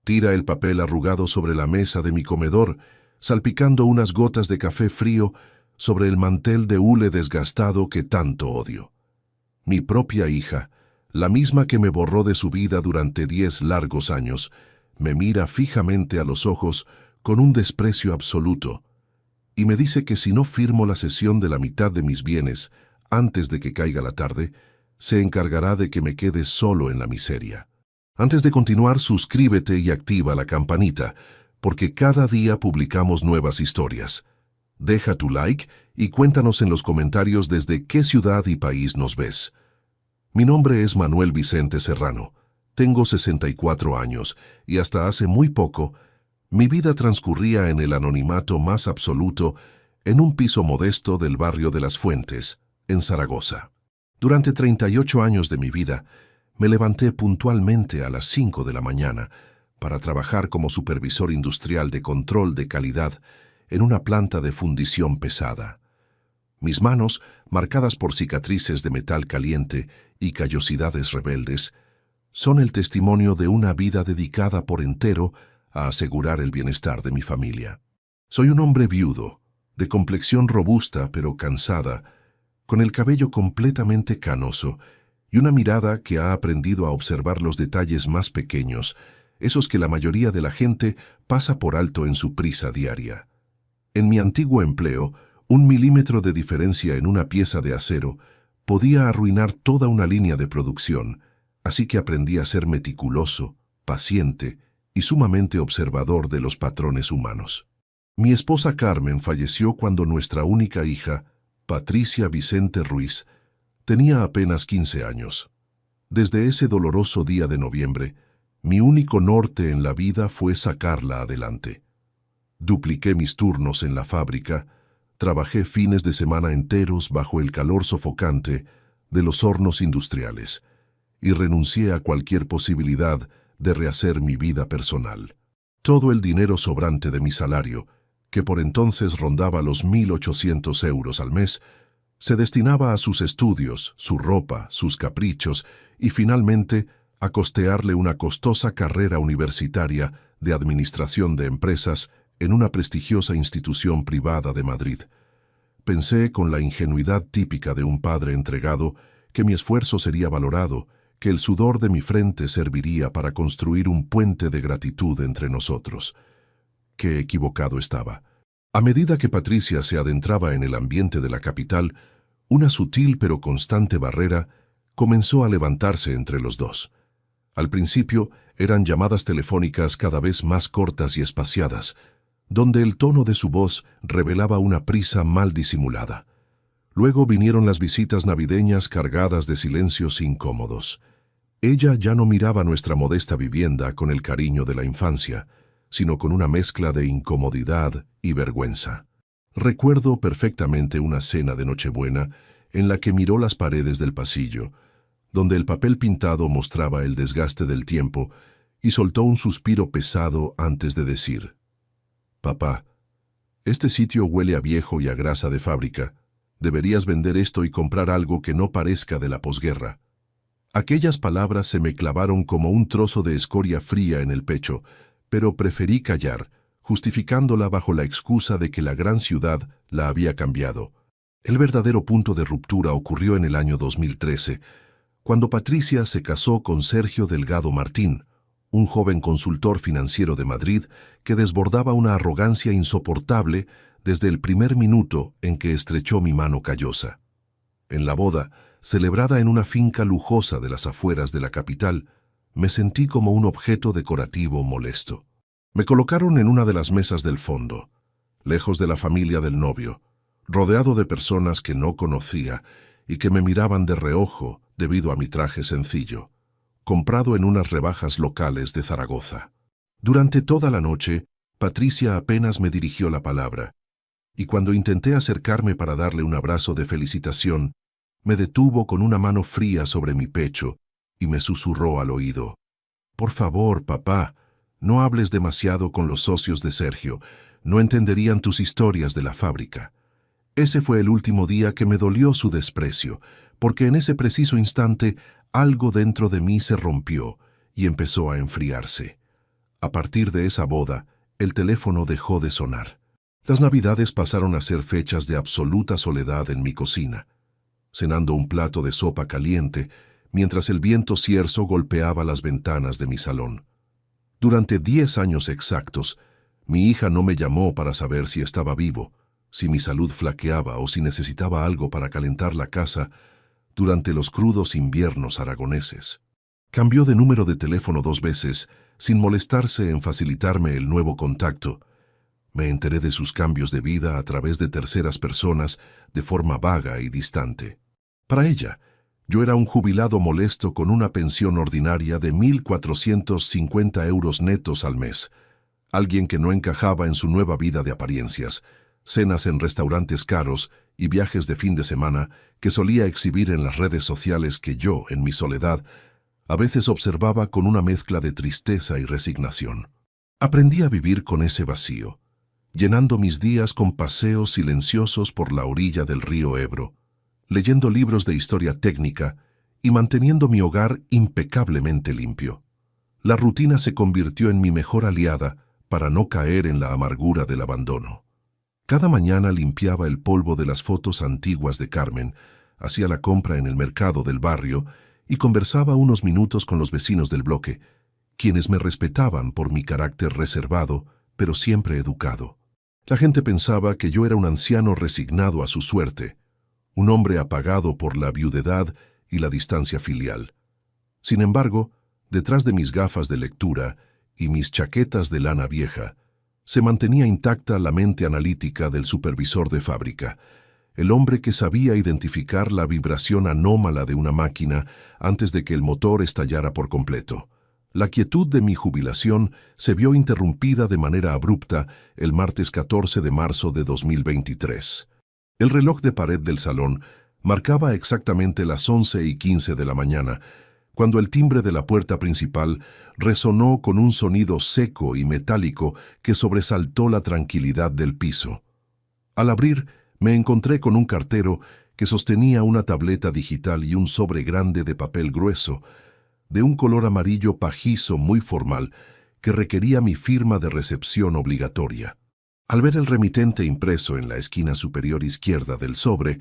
Tira el papel arrugado sobre la mesa de mi comedor, salpicando unas gotas de café frío sobre el mantel de hule desgastado que tanto odio. Mi propia hija, la misma que me borró de su vida durante 10 largos años, me mira fijamente a los ojos con un desprecio absoluto y me dice que si no firmo la cesión de la mitad de mis bienes antes de que caiga la tarde, se encargará de que me quede solo en la miseria. Antes de continuar, suscríbete y activa la campanita, porque cada día publicamos nuevas historias. Deja tu like y cuéntanos en los comentarios desde qué ciudad y país nos ves. Mi nombre es Manuel Vicente Serrano. Tengo 64 años y hasta hace muy poco, mi vida transcurría en el anonimato más absoluto en un piso modesto del barrio de Las Fuentes, en Zaragoza. Durante 38 años de mi vida, me levanté puntualmente a las 5 de la mañana para trabajar como supervisor industrial de control de calidad en una planta de fundición pesada. Mis manos, marcadas por cicatrices de metal caliente y callosidades rebeldes, son el testimonio de una vida dedicada por entero a asegurar el bienestar de mi familia. Soy un hombre viudo, de complexión robusta pero cansada, con el cabello completamente canoso y una mirada que ha aprendido a observar los detalles más pequeños, esos que la mayoría de la gente pasa por alto en su prisa diaria. En mi antiguo empleo, 1 milímetro de diferencia en una pieza de acero podía arruinar toda una línea de producción, así que aprendí a ser meticuloso, paciente y sumamente observador de los patrones humanos. Mi esposa Carmen falleció cuando nuestra única hija, Patricia Vicente Ruiz, tenía apenas 15 años. Desde ese doloroso día de noviembre, mi único norte en la vida fue sacarla adelante. Dupliqué mis turnos en la fábrica, trabajé fines de semana enteros bajo el calor sofocante de los hornos industriales y renuncié a cualquier posibilidad de rehacer mi vida personal. Todo el dinero sobrante de mi salario, que por entonces rondaba los 1.800 euros al mes, se destinaba a sus estudios, su ropa, sus caprichos y finalmente a costearle una costosa carrera universitaria de administración de empresas en una prestigiosa institución privada de Madrid. Pensé con la ingenuidad típica de un padre entregado que mi esfuerzo sería valorado, que el sudor de mi frente serviría para construir un puente de gratitud entre nosotros. Qué equivocado estaba. A medida que Patricia se adentraba en el ambiente de la capital, una sutil pero constante barrera comenzó a levantarse entre los dos. Al principio eran llamadas telefónicas cada vez más cortas y espaciadas, donde el tono de su voz revelaba una prisa mal disimulada. Luego vinieron las visitas navideñas cargadas de silencios incómodos. Ella ya no miraba nuestra modesta vivienda con el cariño de la infancia, sino con una mezcla de incomodidad y vergüenza. Recuerdo perfectamente una cena de Nochebuena en la que miró las paredes del pasillo, donde el papel pintado mostraba el desgaste del tiempo, y soltó un suspiro pesado antes de decir: «Papá, este sitio huele a viejo y a grasa de fábrica. Deberías vender esto y comprar algo que no parezca de la posguerra». Aquellas palabras se me clavaron como un trozo de escoria fría en el pecho, pero preferí callar, justificándola bajo la excusa de que la gran ciudad la había cambiado. El verdadero punto de ruptura ocurrió en el año 2013, cuando Patricia se casó con Sergio Delgado Martín, un joven consultor financiero de Madrid que desbordaba una arrogancia insoportable desde el primer minuto en que estrechó mi mano callosa. En la boda, celebrada en una finca lujosa de las afueras de la capital, me sentí como un objeto decorativo molesto. Me colocaron en una de las mesas del fondo, lejos de la familia del novio, rodeado de personas que no conocía y que me miraban de reojo debido a mi traje sencillo, comprado en unas rebajas locales de Zaragoza. Durante toda la noche, Patricia apenas me dirigió la palabra, y cuando intenté acercarme para darle un abrazo de felicitación, me detuvo con una mano fría sobre mi pecho y me susurró al oído: «Por favor, papá, no hables demasiado con los socios de Sergio, no entenderían tus historias de la fábrica». Ese fue el último día que me dolió su desprecio, porque en ese preciso instante algo dentro de mí se rompió y empezó a enfriarse. A partir de esa boda, el teléfono dejó de sonar. Las Navidades pasaron a ser fechas de absoluta soledad en mi cocina, cenando un plato de sopa caliente mientras el viento cierzo golpeaba las ventanas de mi salón. Durante 10 años exactos, mi hija no me llamó para saber si estaba vivo, si mi salud flaqueaba o si necesitaba algo para calentar la casa durante los crudos inviernos aragoneses. Cambió de número de teléfono 2 veces, sin molestarse en facilitarme el nuevo contacto. Me enteré de sus cambios de vida a través de terceras personas de forma vaga y distante. Para ella, yo era un jubilado molesto con una pensión ordinaria de 1.450 euros netos al mes, alguien que no encajaba en su nueva vida de apariencias, cenas en restaurantes caros y viajes de fin de semana que solía exhibir en las redes sociales que yo, en mi soledad, a veces observaba con una mezcla de tristeza y resignación. Aprendí a vivir con ese vacío, llenando mis días con paseos silenciosos por la orilla del río Ebro, leyendo libros de historia técnica y manteniendo mi hogar impecablemente limpio. La rutina se convirtió en mi mejor aliada para no caer en la amargura del abandono. Cada mañana limpiaba el polvo de las fotos antiguas de Carmen, hacía la compra en el mercado del barrio y conversaba unos minutos con los vecinos del bloque, quienes me respetaban por mi carácter reservado, pero siempre educado. La gente pensaba que yo era un anciano resignado a su suerte, un hombre apagado por la viudedad y la distancia filial. Sin embargo, detrás de mis gafas de lectura y mis chaquetas de lana vieja, se mantenía intacta la mente analítica del supervisor de fábrica, el hombre que sabía identificar la vibración anómala de una máquina antes de que el motor estallara por completo. La quietud de mi jubilación se vio interrumpida de manera abrupta el martes 14 de marzo de 2023. El reloj de pared del salón marcaba exactamente las 11:15 de la mañana, cuando el timbre de la puerta principal resonó con un sonido seco y metálico que sobresaltó la tranquilidad del piso. Al abrir, me encontré con un cartero que sostenía una tableta digital y un sobre grande de papel grueso, de un color amarillo pajizo muy formal, que requería mi firma de recepción obligatoria. Al ver el remitente impreso en la esquina superior izquierda del sobre,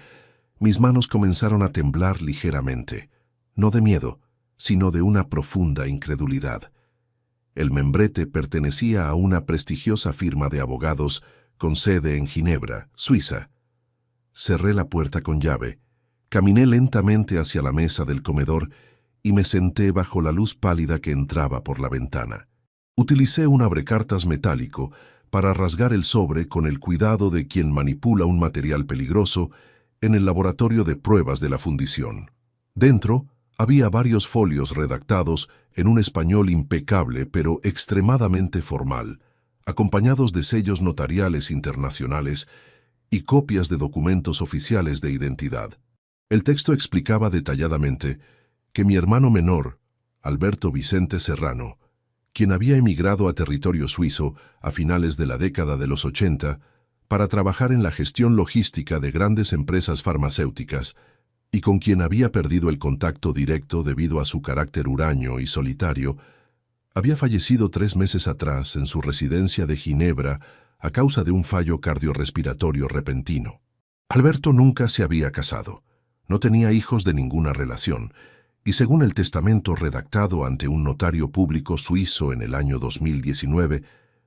mis manos comenzaron a temblar ligeramente, no de miedo, sino de una profunda incredulidad. El membrete pertenecía a una prestigiosa firma de abogados con sede en Ginebra, Suiza. Cerré la puerta con llave, caminé lentamente hacia la mesa del comedor y me senté bajo la luz pálida que entraba por la ventana. Utilicé un abrecartas metálico para rasgar el sobre con el cuidado de quien manipula un material peligroso en el laboratorio de pruebas de la fundición. Dentro había varios folios redactados en un español impecable pero extremadamente formal, acompañados de sellos notariales internacionales y copias de documentos oficiales de identidad. El texto explicaba detalladamente que mi hermano menor, Alberto Vicente Serrano, quien había emigrado a territorio suizo a finales de la década de los 80 para trabajar en la gestión logística de grandes empresas farmacéuticas y con quien había perdido el contacto directo debido a su carácter huraño y solitario, había fallecido 3 meses atrás en su residencia de Ginebra a causa de un fallo cardiorrespiratorio repentino. Alberto nunca se había casado, no tenía hijos de ninguna relación, y según el testamento redactado ante un notario público suizo en el año 2019,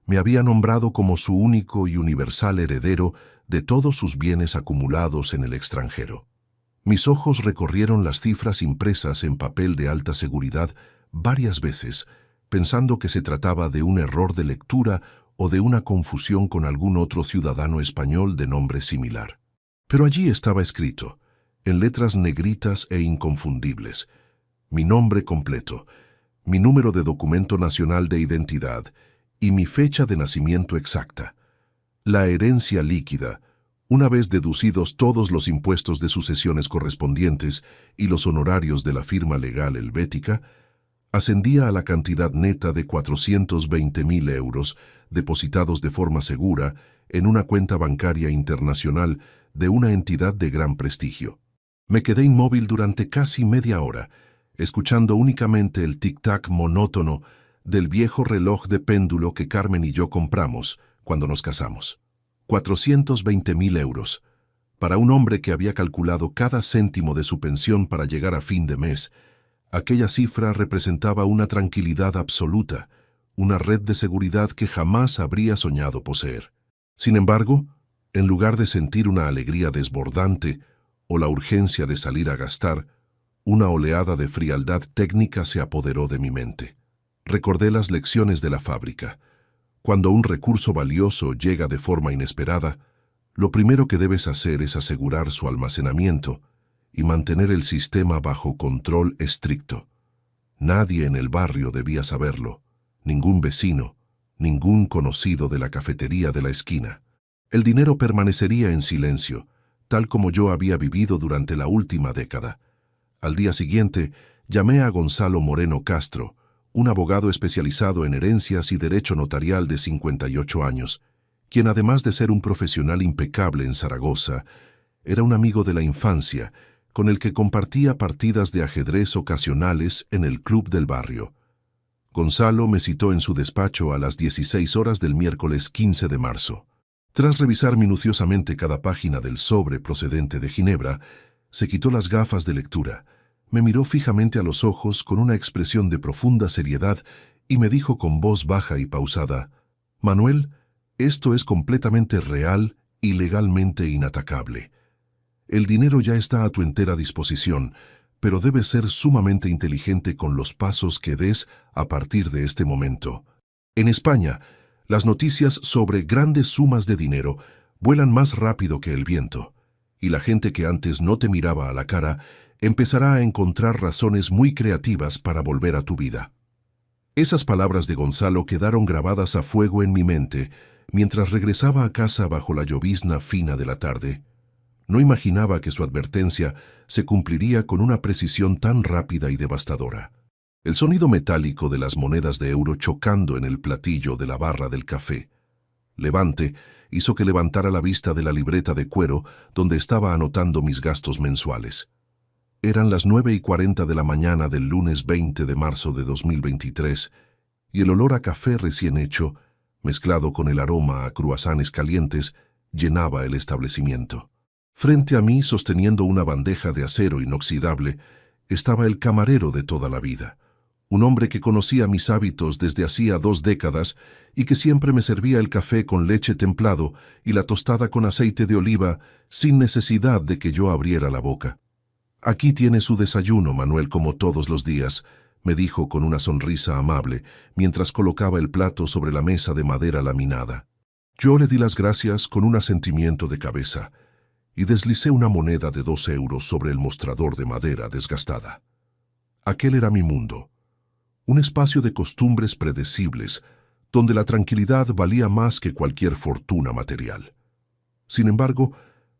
me había nombrado como su único y universal heredero de todos sus bienes acumulados en el extranjero. Mis ojos recorrieron las cifras impresas en papel de alta seguridad varias veces, pensando que se trataba de un error de lectura o de una confusión con algún otro ciudadano español de nombre similar. Pero allí estaba escrito, en letras negritas e inconfundibles, mi nombre completo, mi número de documento nacional de identidad y mi fecha de nacimiento exacta. La herencia líquida, una vez deducidos todos los impuestos de sucesiones correspondientes y los honorarios de la firma legal helvética, ascendía a la cantidad neta de 420.000 euros depositados de forma segura en una cuenta bancaria internacional de una entidad de gran prestigio. Me quedé inmóvil durante casi media hora, escuchando únicamente el tic-tac monótono del viejo reloj de péndulo que Carmen y yo compramos cuando nos casamos. 420.000 euros. Para un hombre que había calculado cada céntimo de su pensión para llegar a fin de mes, aquella cifra representaba una tranquilidad absoluta, una red de seguridad que jamás habría soñado poseer. Sin embargo, en lugar de sentir una alegría desbordante o la urgencia de salir a gastar, una oleada de frialdad técnica se apoderó de mi mente. Recordé las lecciones de la fábrica. Cuando un recurso valioso llega de forma inesperada, lo primero que debes hacer es asegurar su almacenamiento y mantener el sistema bajo control estricto. Nadie en el barrio debía saberlo, ningún vecino, ningún conocido de la cafetería de la esquina. El dinero permanecería en silencio, tal como yo había vivido durante la última década. Al día siguiente, llamé a Gonzalo Moreno Castro, un abogado especializado en herencias y derecho notarial de 58 años, quien además de ser un profesional impecable en Zaragoza, era un amigo de la infancia, con el que compartía partidas de ajedrez ocasionales en el club del barrio. Gonzalo me citó en su despacho a las 16 horas del miércoles 15 de marzo. Tras revisar minuciosamente cada página del sobre procedente de Ginebra, se quitó las gafas de lectura, me miró fijamente a los ojos con una expresión de profunda seriedad y me dijo con voz baja y pausada: «Manuel, esto es completamente real y legalmente inatacable. El dinero ya está a tu entera disposición, pero debes ser sumamente inteligente con los pasos que des a partir de este momento. En España, las noticias sobre grandes sumas de dinero vuelan más rápido que el viento, y la gente que antes no te miraba a la cara empezará a encontrar razones muy creativas para volver a tu vida». Esas palabras de Gonzalo quedaron grabadas a fuego en mi mente mientras regresaba a casa bajo la llovizna fina de la tarde. No imaginaba que su advertencia se cumpliría con una precisión tan rápida y devastadora. El sonido metálico de las monedas de euro chocando en el platillo de la barra del café Levante hizo que levantara la vista de la libreta de cuero donde estaba anotando mis gastos mensuales. Eran las 9:40 de la mañana del lunes 20 de marzo de 2023 y el olor a café recién hecho, mezclado con el aroma a cruasanes calientes, llenaba el establecimiento. Frente a mí, sosteniendo una bandeja de acero inoxidable, estaba el camarero de toda la vida, un hombre que conocía mis hábitos desde hacía 2 décadas y que siempre me servía el café con leche templado y la tostada con aceite de oliva sin necesidad de que yo abriera la boca. «Aquí tiene su desayuno, Manuel, como todos los días», me dijo con una sonrisa amable, mientras colocaba el plato sobre la mesa de madera laminada. Yo le di las gracias con un asentimiento de cabeza y deslicé una moneda de 2 euros sobre el mostrador de madera desgastada. Aquel era mi mundo, un espacio de costumbres predecibles, donde la tranquilidad valía más que cualquier fortuna material. Sin embargo,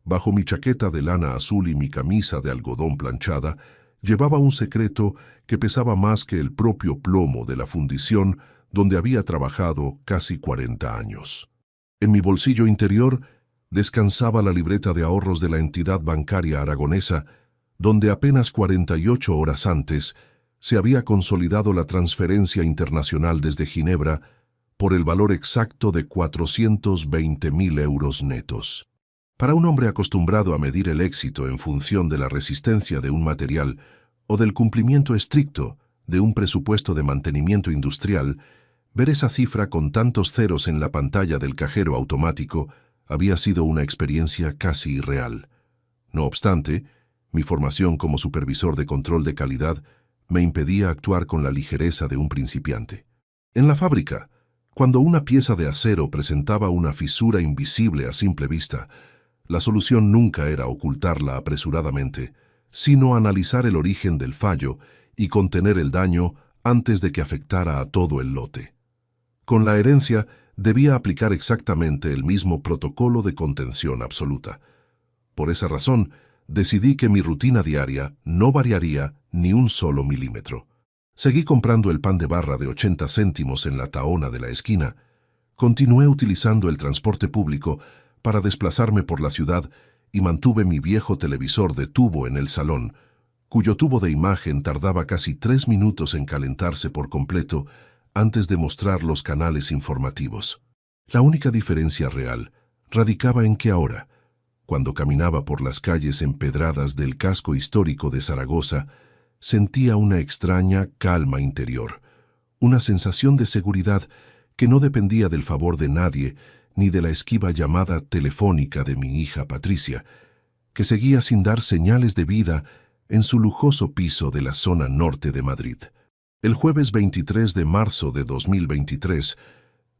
bajo mi chaqueta de lana azul y mi camisa de algodón planchada, llevaba un secreto que pesaba más que el propio plomo de la fundición donde había trabajado casi 40 años. En mi bolsillo interior descansaba la libreta de ahorros de la entidad bancaria aragonesa, donde apenas 48 horas antes se había consolidado la transferencia internacional desde Ginebra por el valor exacto de 420.000 euros netos. Para un hombre acostumbrado a medir el éxito en función de la resistencia de un material o del cumplimiento estricto de un presupuesto de mantenimiento industrial, ver esa cifra con tantos ceros en la pantalla del cajero automático había sido una experiencia casi irreal. No obstante, mi formación como supervisor de control de calidad me impedía actuar con la ligereza de un principiante. En la fábrica, cuando una pieza de acero presentaba una fisura invisible a simple vista, la solución nunca era ocultarla apresuradamente, sino analizar el origen del fallo y contener el daño antes de que afectara a todo el lote. Con la herencia debía aplicar exactamente el mismo protocolo de contención absoluta. Por esa razón, decidí que mi rutina diaria no variaría ni un solo milímetro. Seguí comprando el pan de barra de 80 céntimos en la taona de la esquina. Continué utilizando el transporte público para desplazarme por la ciudad y mantuve mi viejo televisor de tubo en el salón, cuyo tubo de imagen tardaba casi 3 minutos en calentarse por completo antes de mostrar los canales informativos. La única diferencia real radicaba en que ahora, cuando caminaba por las calles empedradas del casco histórico de Zaragoza, sentía una extraña calma interior, una sensación de seguridad que no dependía del favor de nadie ni de la esquiva llamada telefónica de mi hija Patricia, que seguía sin dar señales de vida en su lujoso piso de la zona norte de Madrid. El jueves 23 de marzo de 2023,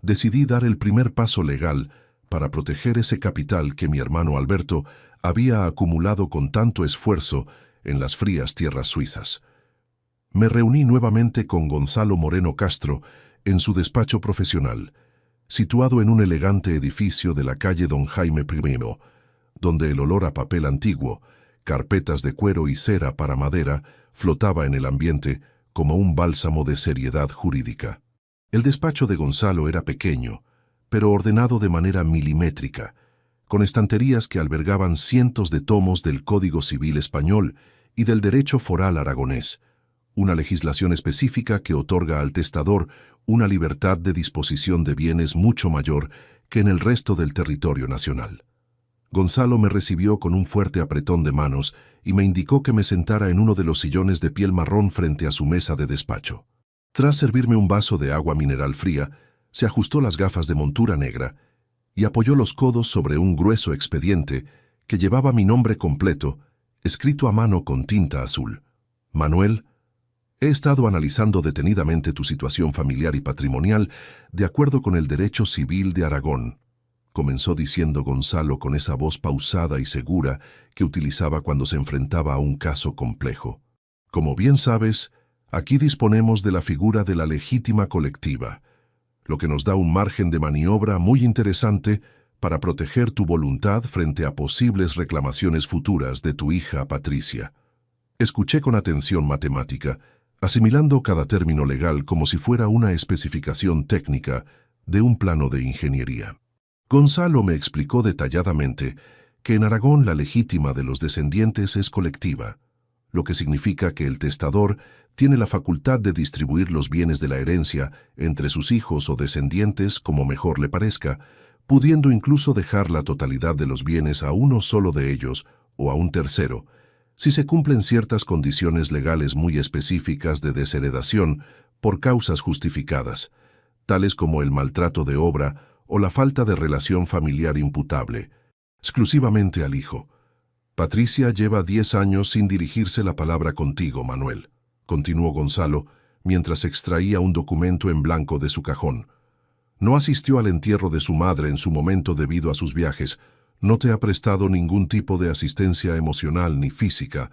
decidí dar el primer paso legal para proteger ese capital que mi hermano Alberto había acumulado con tanto esfuerzo en las frías tierras suizas. Me reuní nuevamente con Gonzalo Moreno Castro en su despacho profesional, situado en un elegante edificio de la calle Don Jaime I, donde el olor a papel antiguo, carpetas de cuero y cera para madera flotaba en el ambiente como un bálsamo de seriedad jurídica. El despacho de Gonzalo era pequeño, pero ordenado de manera milimétrica, con estanterías que albergaban cientos de tomos del Código Civil español y del derecho foral aragonés, una legislación específica que otorga al testador una libertad de disposición de bienes mucho mayor que en el resto del territorio nacional. Gonzalo me recibió con un fuerte apretón de manos y me indicó que me sentara en uno de los sillones de piel marrón frente a su mesa de despacho. Tras servirme un vaso de agua mineral fría, se ajustó las gafas de montura negra y apoyó los codos sobre un grueso expediente que llevaba mi nombre completo, escrito a mano con tinta azul. Manuel, he estado analizando detenidamente tu situación familiar y patrimonial de acuerdo con el derecho civil de Aragón, comenzó diciendo Gonzalo con esa voz pausada y segura que utilizaba cuando se enfrentaba a un caso complejo. Como bien sabes, aquí disponemos de la figura de la legítima colectiva, lo que nos da un margen de maniobra muy interesante para proteger tu voluntad frente a posibles reclamaciones futuras de tu hija Patricia. Escuché con atención matemática, asimilando cada término legal como si fuera una especificación técnica de un plano de ingeniería. Gonzalo me explicó detalladamente que en Aragón la legítima de los descendientes es colectiva, lo que significa que el testador tiene la facultad de distribuir los bienes de la herencia entre sus hijos o descendientes como mejor le parezca, pudiendo incluso dejar la totalidad de los bienes a uno solo de ellos o a un tercero, si se cumplen ciertas condiciones legales muy específicas de desheredación por causas justificadas, tales como el maltrato de obra o la falta de relación familiar imputable, exclusivamente al hijo. Patricia lleva 10 años sin dirigirse la palabra contigo, Manuel, continuó Gonzalo, mientras extraía un documento en blanco de su cajón. No asistió al entierro de su madre en su momento debido a sus viajes, no te ha prestado ningún tipo de asistencia emocional ni física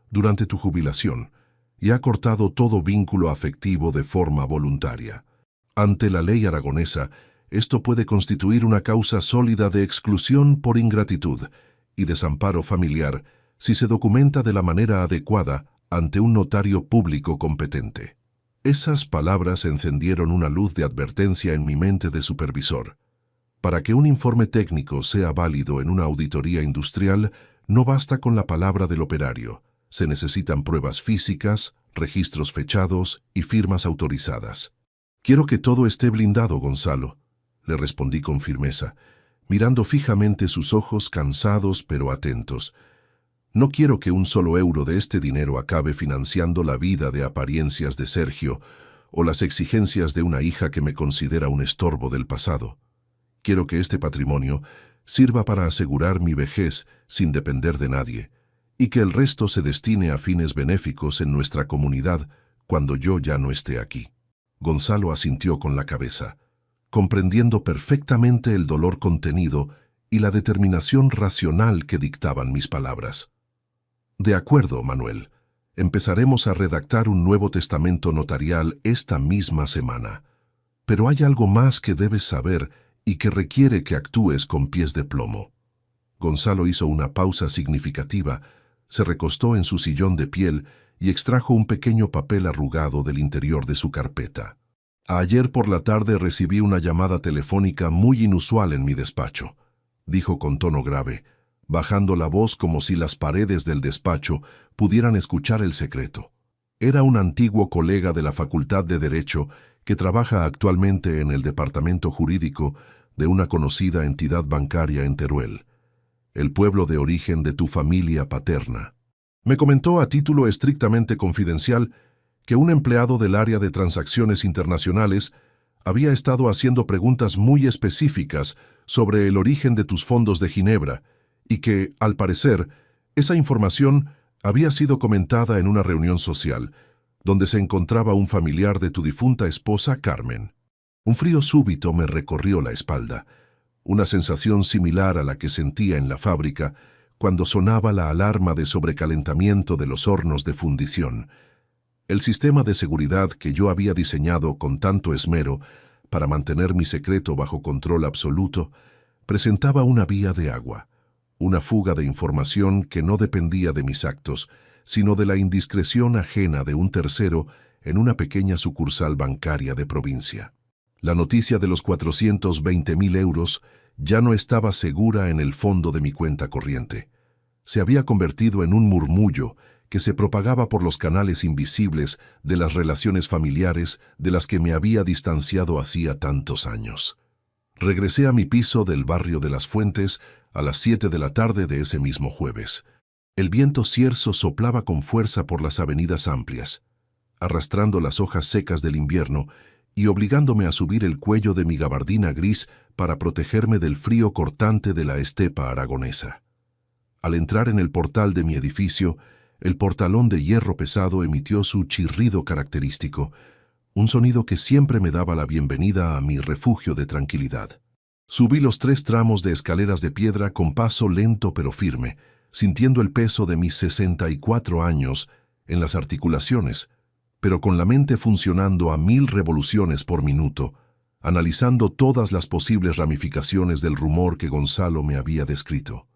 durante tu jubilación y ha cortado todo vínculo afectivo de forma voluntaria. Ante la ley aragonesa, esto puede constituir una causa sólida de exclusión por ingratitud y desamparo familiar si se documenta de la manera adecuada ante un notario público competente. Esas palabras encendieron una luz de advertencia en mi mente de supervisor. Para que un informe técnico sea válido en una auditoría industrial, no basta con la palabra del operario. Se necesitan pruebas físicas, registros fechados y firmas autorizadas. Quiero que todo esté blindado, Gonzalo, le respondí con firmeza, mirando fijamente sus ojos cansados pero atentos. No quiero que un solo euro de este dinero acabe financiando la vida de apariencias de Sergio o las exigencias de una hija que me considera un estorbo del pasado. Quiero que este patrimonio sirva para asegurar mi vejez sin depender de nadie, y que el resto se destine a fines benéficos en nuestra comunidad cuando yo ya no esté aquí. Gonzalo asintió con la cabeza, comprendiendo perfectamente el dolor contenido y la determinación racional que dictaban mis palabras. De acuerdo, Manuel. Empezaremos a redactar un nuevo testamento notarial esta misma semana. Pero hay algo más que debes saber y que requiere que actúes con pies de plomo. Gonzalo hizo una pausa significativa, se recostó en su sillón de piel y extrajo un pequeño papel arrugado del interior de su carpeta. Ayer por la tarde recibí una llamada telefónica muy inusual en mi despacho, dijo con tono grave, bajando la voz como si las paredes del despacho pudieran escuchar el secreto. Era un antiguo colega de la Facultad de Derecho que trabaja actualmente en el departamento jurídico de una conocida entidad bancaria en Teruel, el pueblo de origen de tu familia paterna. Me comentó a título estrictamente confidencial que un empleado del área de transacciones internacionales había estado haciendo preguntas muy específicas sobre el origen de tus fondos de Ginebra y que, al parecer, esa información había sido comentada en una reunión social, donde se encontraba un familiar de tu difunta esposa Carmen. Un frío súbito me recorrió la espalda, una sensación similar a la que sentía en la fábrica cuando sonaba la alarma de sobrecalentamiento de los hornos de fundición. El sistema de seguridad que yo había diseñado con tanto esmero para mantener mi secreto bajo control absoluto presentaba una vía de agua, una fuga de información que no dependía de mis actos, sino de la indiscreción ajena de un tercero en una pequeña sucursal bancaria de provincia. La noticia de los 420.000 euros ya no estaba segura en el fondo de mi cuenta corriente. Se había convertido en un murmullo que se propagaba por los canales invisibles de las relaciones familiares de las que me había distanciado hacía tantos años. Regresé a mi piso del barrio de Las Fuentes a las 7 de la tarde de ese mismo jueves. El viento cierzo soplaba con fuerza por las avenidas amplias, arrastrando las hojas secas del invierno y obligándome a subir el cuello de mi gabardina gris para protegerme del frío cortante de la estepa aragonesa. Al entrar en el portal de mi edificio, el portalón de hierro pesado emitió su chirrido característico, un sonido que siempre me daba la bienvenida a mi refugio de tranquilidad. Subí los 3 tramos de escaleras de piedra con paso lento pero firme, sintiendo el peso de mis 64 años en las articulaciones, pero con la mente funcionando a 1000 revoluciones por minuto, analizando todas las posibles ramificaciones del rumor que Gonzalo me había descrito.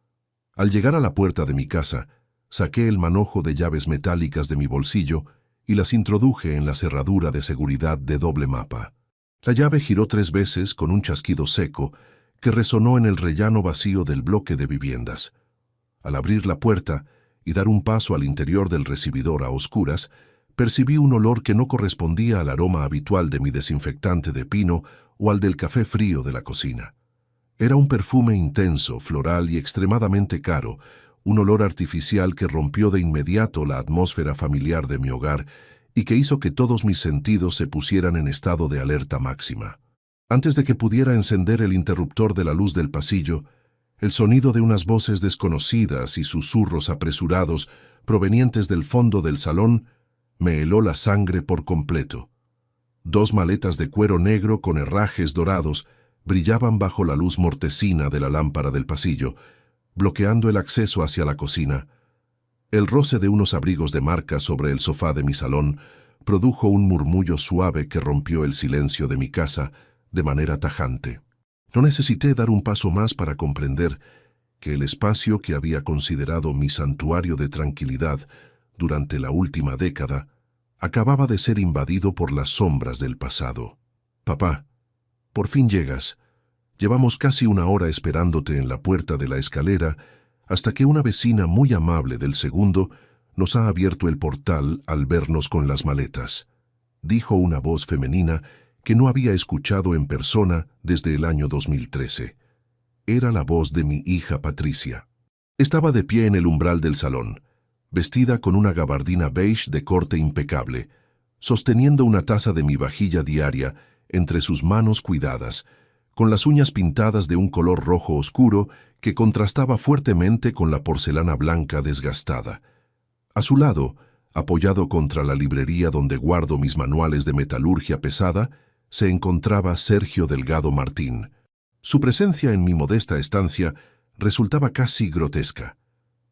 Al llegar a la puerta de mi casa, saqué el manojo de llaves metálicas de mi bolsillo y las introduje en la cerradura de seguridad de doble mapa. La llave giró 3 veces con un chasquido seco que resonó en el rellano vacío del bloque de viviendas. Al abrir la puerta y dar un paso al interior del recibidor a oscuras, percibí un olor que no correspondía al aroma habitual de mi desinfectante de pino o al del café frío de la cocina. Era un perfume intenso, floral y extremadamente caro, un olor artificial que rompió de inmediato la atmósfera familiar de mi hogar y que hizo que todos mis sentidos se pusieran en estado de alerta máxima. Antes de que pudiera encender el interruptor de la luz del pasillo, el sonido de unas voces desconocidas y susurros apresurados provenientes del fondo del salón me heló la sangre por completo. 2 maletas de cuero negro con herrajes dorados brillaban bajo la luz mortecina de la lámpara del pasillo, bloqueando el acceso hacia la cocina. El roce de unos abrigos de marca sobre el sofá de mi salón produjo un murmullo suave que rompió el silencio de mi casa de manera tajante. No necesité dar un paso más para comprender que el espacio que había considerado mi santuario de tranquilidad durante la última década acababa de ser invadido por las sombras del pasado. «Papá, por fin llegas. Llevamos casi 1 hora esperándote en la puerta de la escalera hasta que una vecina muy amable del segundo nos ha abierto el portal al vernos con las maletas», dijo una voz femenina que no había escuchado en persona desde el año 2013. Era la voz de mi hija Patricia. Estaba de pie en el umbral del salón, vestida con una gabardina beige de corte impecable, sosteniendo una taza de mi vajilla diaria entre sus manos cuidadas, con las uñas pintadas de un color rojo oscuro que contrastaba fuertemente con la porcelana blanca desgastada. A su lado, apoyado contra la librería donde guardo mis manuales de metalurgia pesada, se encontraba Sergio Delgado Martín. Su presencia en mi modesta estancia resultaba casi grotesca.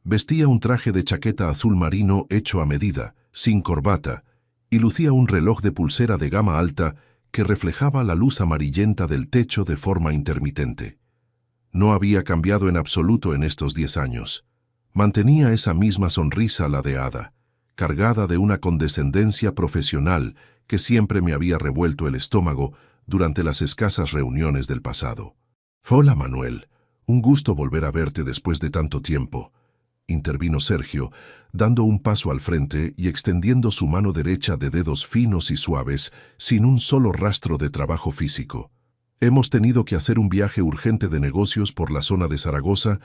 Vestía un traje de chaqueta azul marino hecho a medida, sin corbata, y lucía un reloj de pulsera de gama alta que reflejaba la luz amarillenta del techo de forma intermitente. No había cambiado en absoluto en estos 10 años. Mantenía esa misma sonrisa ladeada, cargada de una condescendencia profesional que siempre me había revuelto el estómago durante las escasas reuniones del pasado. «Hola, Manuel. Un gusto volver a verte después de tanto tiempo», intervino Sergio, dando un paso al frente y extendiendo su mano derecha de dedos finos y suaves, sin un solo rastro de trabajo físico. Hemos tenido que hacer un viaje urgente de negocios por la zona de Zaragoza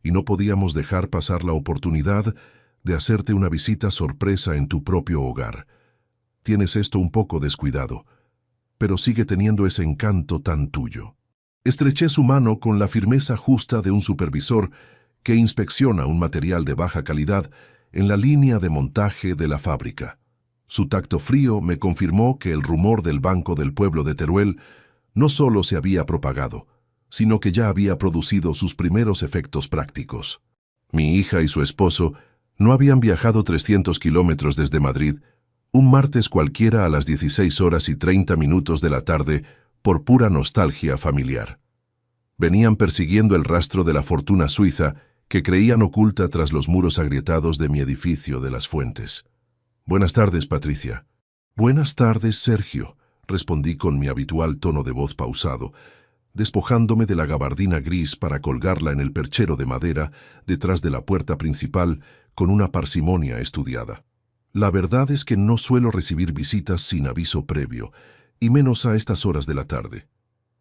y no podíamos dejar pasar la oportunidad de hacerte una visita sorpresa en tu propio hogar. Tienes esto un poco descuidado, pero sigue teniendo ese encanto tan tuyo. Estreché su mano con la firmeza justa de un supervisor que inspecciona un material de baja calidad en la línea de montaje de la fábrica. Su tacto frío me confirmó que el rumor del Banco del Pueblo de Teruel no solo se había propagado, sino que ya había producido sus primeros efectos prácticos. Mi hija y su esposo no habían viajado 300 kilómetros desde Madrid, un martes cualquiera a las 16:30 de la tarde, por pura nostalgia familiar. Venían persiguiendo el rastro de la fortuna suiza que creían oculta tras los muros agrietados de mi edificio de las Fuentes. «Buenas tardes, Patricia». «Buenas tardes, Sergio», respondí con mi habitual tono de voz pausado, despojándome de la gabardina gris para colgarla en el perchero de madera detrás de la puerta principal con una parsimonia estudiada. La verdad es que no suelo recibir visitas sin aviso previo, y menos a estas horas de la tarde.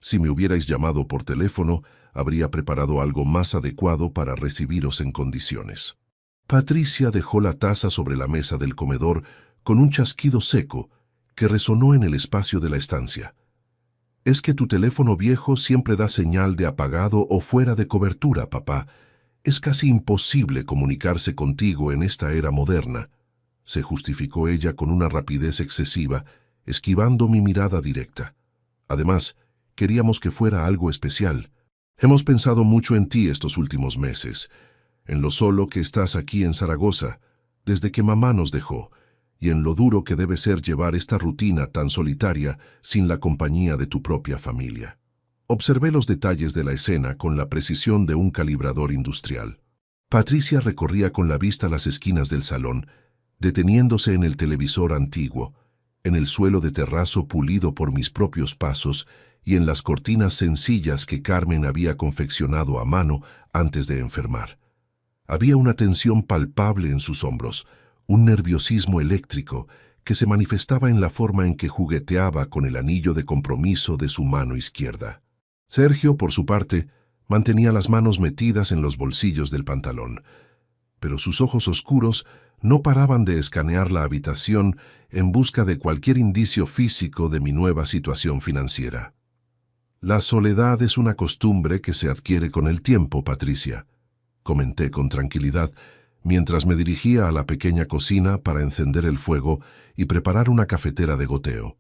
Si me hubierais llamado por teléfono, habría preparado algo más adecuado para recibiros en condiciones. Patricia dejó la taza sobre la mesa del comedor con un chasquido seco que resonó en el espacio de la estancia. «Es que tu teléfono viejo siempre da señal de apagado o fuera de cobertura, papá. Es casi imposible comunicarse contigo en esta era moderna», se justificó ella con una rapidez excesiva, esquivando mi mirada directa. «Además, queríamos que fuera algo especial. Hemos pensado mucho en ti estos últimos meses, en lo solo que estás aquí en Zaragoza, desde que mamá nos dejó, y en lo duro que debe ser llevar esta rutina tan solitaria sin la compañía de tu propia familia». Observé los detalles de la escena con la precisión de un calibrador industrial. Patricia recorría con la vista las esquinas del salón, deteniéndose en el televisor antiguo, en el suelo de terrazo pulido por mis propios pasos y en las cortinas sencillas que Carmen había confeccionado a mano antes de enfermar. Había una tensión palpable en sus hombros, un nerviosismo eléctrico que se manifestaba en la forma en que jugueteaba con el anillo de compromiso de su mano izquierda. Sergio, por su parte, mantenía las manos metidas en los bolsillos del pantalón, pero sus ojos oscuros no paraban de escanear la habitación en busca de cualquier indicio físico de mi nueva situación financiera. «La soledad es una costumbre que se adquiere con el tiempo, Patricia», comenté con tranquilidad, mientras me dirigía a la pequeña cocina para encender el fuego y preparar una cafetera de goteo.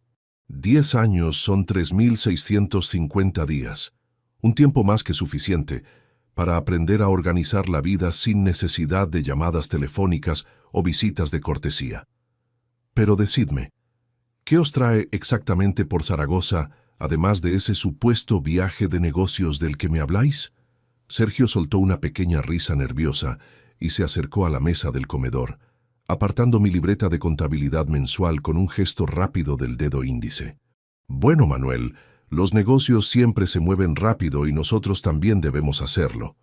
10 años son 3.650 días, un tiempo más que suficiente para aprender a organizar la vida sin necesidad de llamadas telefónicas o visitas de cortesía. Pero decidme, ¿qué os trae exactamente por Zaragoza, además de ese supuesto viaje de negocios del que me habláis? Sergio soltó una pequeña risa nerviosa y se acercó a la mesa del comedor, apartando mi libreta de contabilidad mensual con un gesto rápido del dedo índice. «Bueno, Manuel, los negocios siempre se mueven rápido y nosotros también debemos hacerlo»,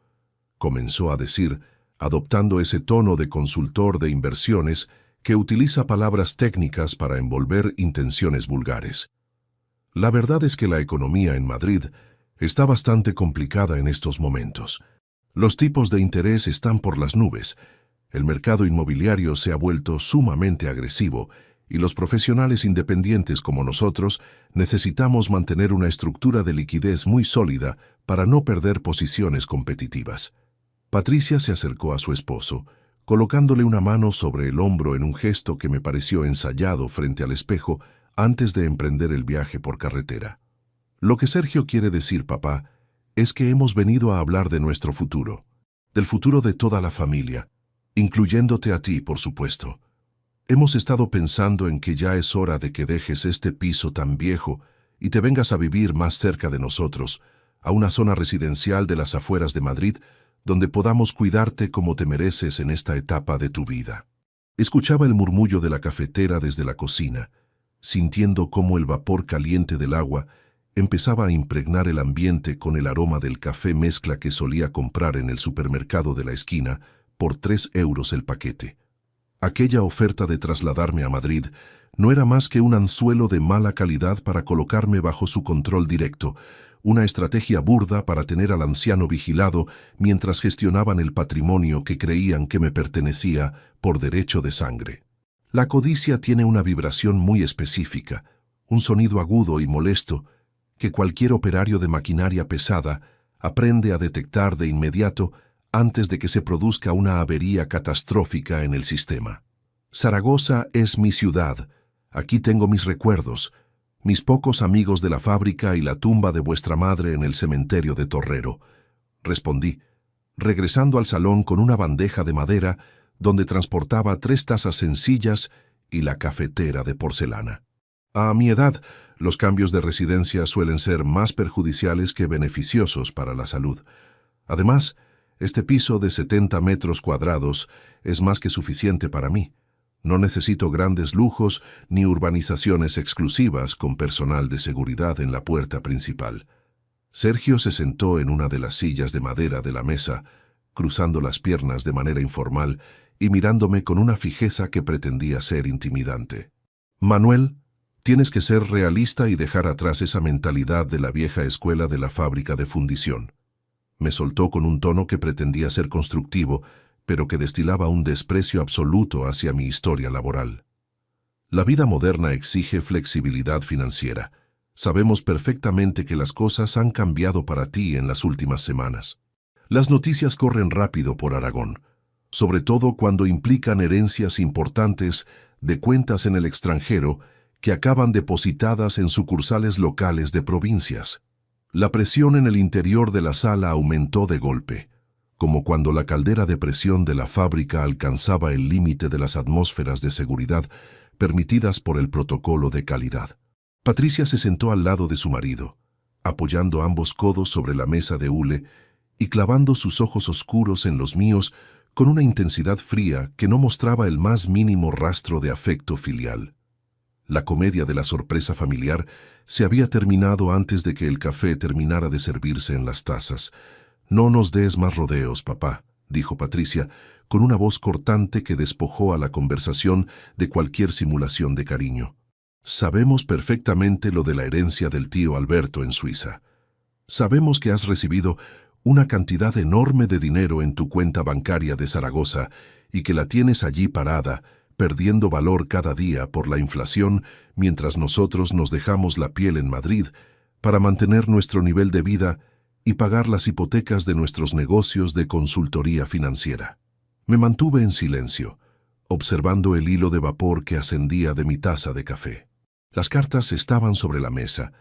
comenzó a decir, adoptando ese tono de consultor de inversiones que utiliza palabras técnicas para envolver intenciones vulgares. «La verdad es que la economía en Madrid está bastante complicada en estos momentos. Los tipos de interés están por las nubes, el mercado inmobiliario se ha vuelto sumamente agresivo y los profesionales independientes como nosotros necesitamos mantener una estructura de liquidez muy sólida para no perder posiciones competitivas». Patricia se acercó a su esposo, colocándole una mano sobre el hombro en un gesto que me pareció ensayado frente al espejo antes de emprender el viaje por carretera. «Lo que Sergio quiere decir, papá, es que hemos venido a hablar de nuestro futuro, del futuro de toda la familia, incluyéndote a ti, por supuesto. Hemos estado pensando en que ya es hora de que dejes este piso tan viejo y te vengas a vivir más cerca de nosotros, a una zona residencial de las afueras de Madrid, donde podamos cuidarte como te mereces en esta etapa de tu vida». Escuchaba el murmullo de la cafetera desde la cocina, sintiendo cómo el vapor caliente del agua empezaba a impregnar el ambiente con el aroma del café mezcla que solía comprar en el supermercado de la esquina por 3 euros el paquete. Aquella oferta de trasladarme a Madrid no era más que un anzuelo de mala calidad para colocarme bajo su control directo, una estrategia burda para tener al anciano vigilado mientras gestionaban el patrimonio que creían que me pertenecía por derecho de sangre. La codicia tiene una vibración muy específica, un sonido agudo y molesto que cualquier operario de maquinaria pesada aprende a detectar de inmediato antes de que se produzca una avería catastrófica en el sistema. Zaragoza es mi ciudad. Aquí tengo mis recuerdos, mis pocos amigos de la fábrica y la tumba de vuestra madre en el cementerio de Torrero, respondí, regresando al salón con una bandeja de madera donde transportaba 3 tazas sencillas y la cafetera de porcelana. A mi edad, los cambios de residencia suelen ser más perjudiciales que beneficiosos para la salud. Además, este piso de 70 metros cuadrados es más que suficiente para mí. No necesito grandes lujos ni urbanizaciones exclusivas con personal de seguridad en la puerta principal. Sergio se sentó en una de las sillas de madera de la mesa, cruzando las piernas de manera informal y mirándome con una fijeza que pretendía ser intimidante. Manuel, tienes que ser realista y dejar atrás esa mentalidad de la vieja escuela de la fábrica de fundición. Me soltó con un tono que pretendía ser constructivo, pero que destilaba un desprecio absoluto hacia mi historia laboral. La vida moderna exige flexibilidad financiera. Sabemos perfectamente que las cosas han cambiado para ti en las últimas semanas. Las noticias corren rápido por Aragón, sobre todo cuando implican herencias importantes de cuentas en el extranjero que acaban depositadas en sucursales locales de provincias. La presión en el interior de la sala aumentó de golpe, como cuando la caldera de presión de la fábrica alcanzaba el límite de las atmósferas de seguridad permitidas por el protocolo de calidad. Patricia se sentó al lado de su marido, apoyando ambos codos sobre la mesa de hule y clavando sus ojos oscuros en los míos con una intensidad fría que no mostraba el más mínimo rastro de afecto filial. La comedia de la sorpresa familiar se había terminado antes de que el café terminara de servirse en las tazas. «No nos des más rodeos, papá», dijo Patricia, con una voz cortante que despojó a la conversación de cualquier simulación de cariño. «Sabemos perfectamente lo de la herencia del tío Alberto en Suiza. Sabemos que has recibido una cantidad enorme de dinero en tu cuenta bancaria de Zaragoza y que la tienes allí parada, perdiendo valor cada día por la inflación, mientras nosotros nos dejamos la piel en Madrid para mantener nuestro nivel de vida y pagar las hipotecas de nuestros negocios de consultoría financiera». Me mantuve en silencio, observando el hilo de vapor que ascendía de mi taza de café. Las cartas estaban sobre la mesa,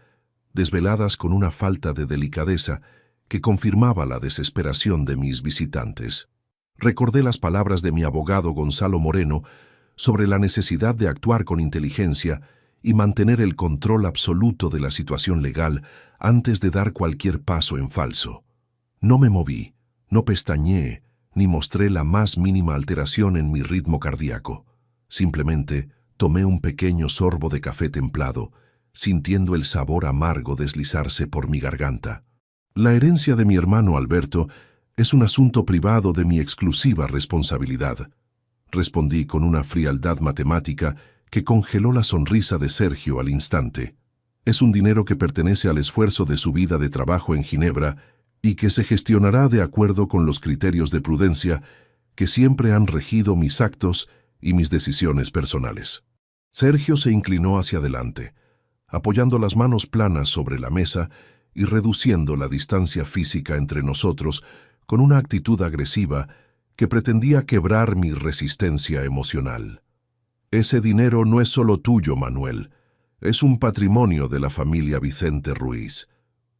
desveladas con una falta de delicadeza que confirmaba la desesperación de mis visitantes. Recordé las palabras de mi abogado Gonzalo Moreno sobre la necesidad de actuar con inteligencia y mantener el control absoluto de la situación legal antes de dar cualquier paso en falso. No me moví, no pestañeé, ni mostré la más mínima alteración en mi ritmo cardíaco. Simplemente tomé un pequeño sorbo de café templado, sintiendo el sabor amargo deslizarse por mi garganta. La herencia de mi hermano Alberto es un asunto privado de mi exclusiva responsabilidad, respondí con una frialdad matemática que congeló la sonrisa de Sergio al instante. Es un dinero que pertenece al esfuerzo de su vida de trabajo en Ginebra y que se gestionará de acuerdo con los criterios de prudencia que siempre han regido mis actos y mis decisiones personales. Sergio se inclinó hacia adelante, apoyando las manos planas sobre la mesa y reduciendo la distancia física entre nosotros con una actitud agresiva que pretendía quebrar mi resistencia emocional. «Ese dinero no es solo tuyo, Manuel. Es un patrimonio de la familia Vicente Ruiz»,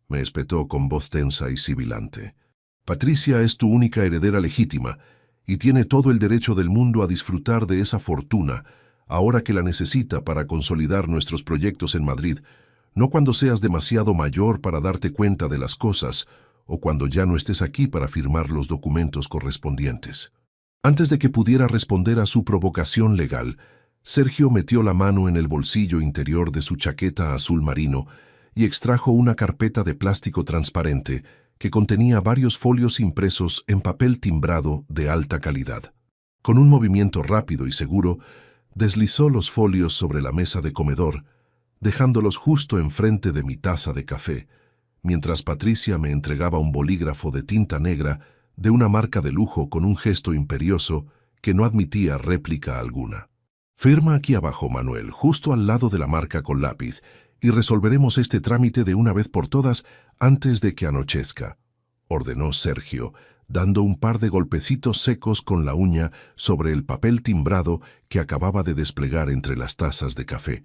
me espetó con voz tensa y sibilante. «Patricia es tu única heredera legítima y tiene todo el derecho del mundo a disfrutar de esa fortuna ahora que la necesita para consolidar nuestros proyectos en Madrid, no cuando seas demasiado mayor para darte cuenta de las cosas o cuando ya no estés aquí para firmar los documentos correspondientes». Antes de que pudiera responder a su provocación legal, Sergio metió la mano en el bolsillo interior de su chaqueta azul marino y extrajo una carpeta de plástico transparente que contenía varios folios impresos en papel timbrado de alta calidad. Con un movimiento rápido y seguro, deslizó los folios sobre la mesa de comedor, dejándolos justo enfrente de mi taza de café, mientras Patricia me entregaba un bolígrafo de tinta negra de una marca de lujo con un gesto imperioso que no admitía réplica alguna. «Firma aquí abajo, Manuel, justo al lado de la marca con lápiz, y resolveremos este trámite de una vez por todas antes de que anochezca», ordenó Sergio, dando un par de golpecitos secos con la uña sobre el papel timbrado que acababa de desplegar entre las tazas de café.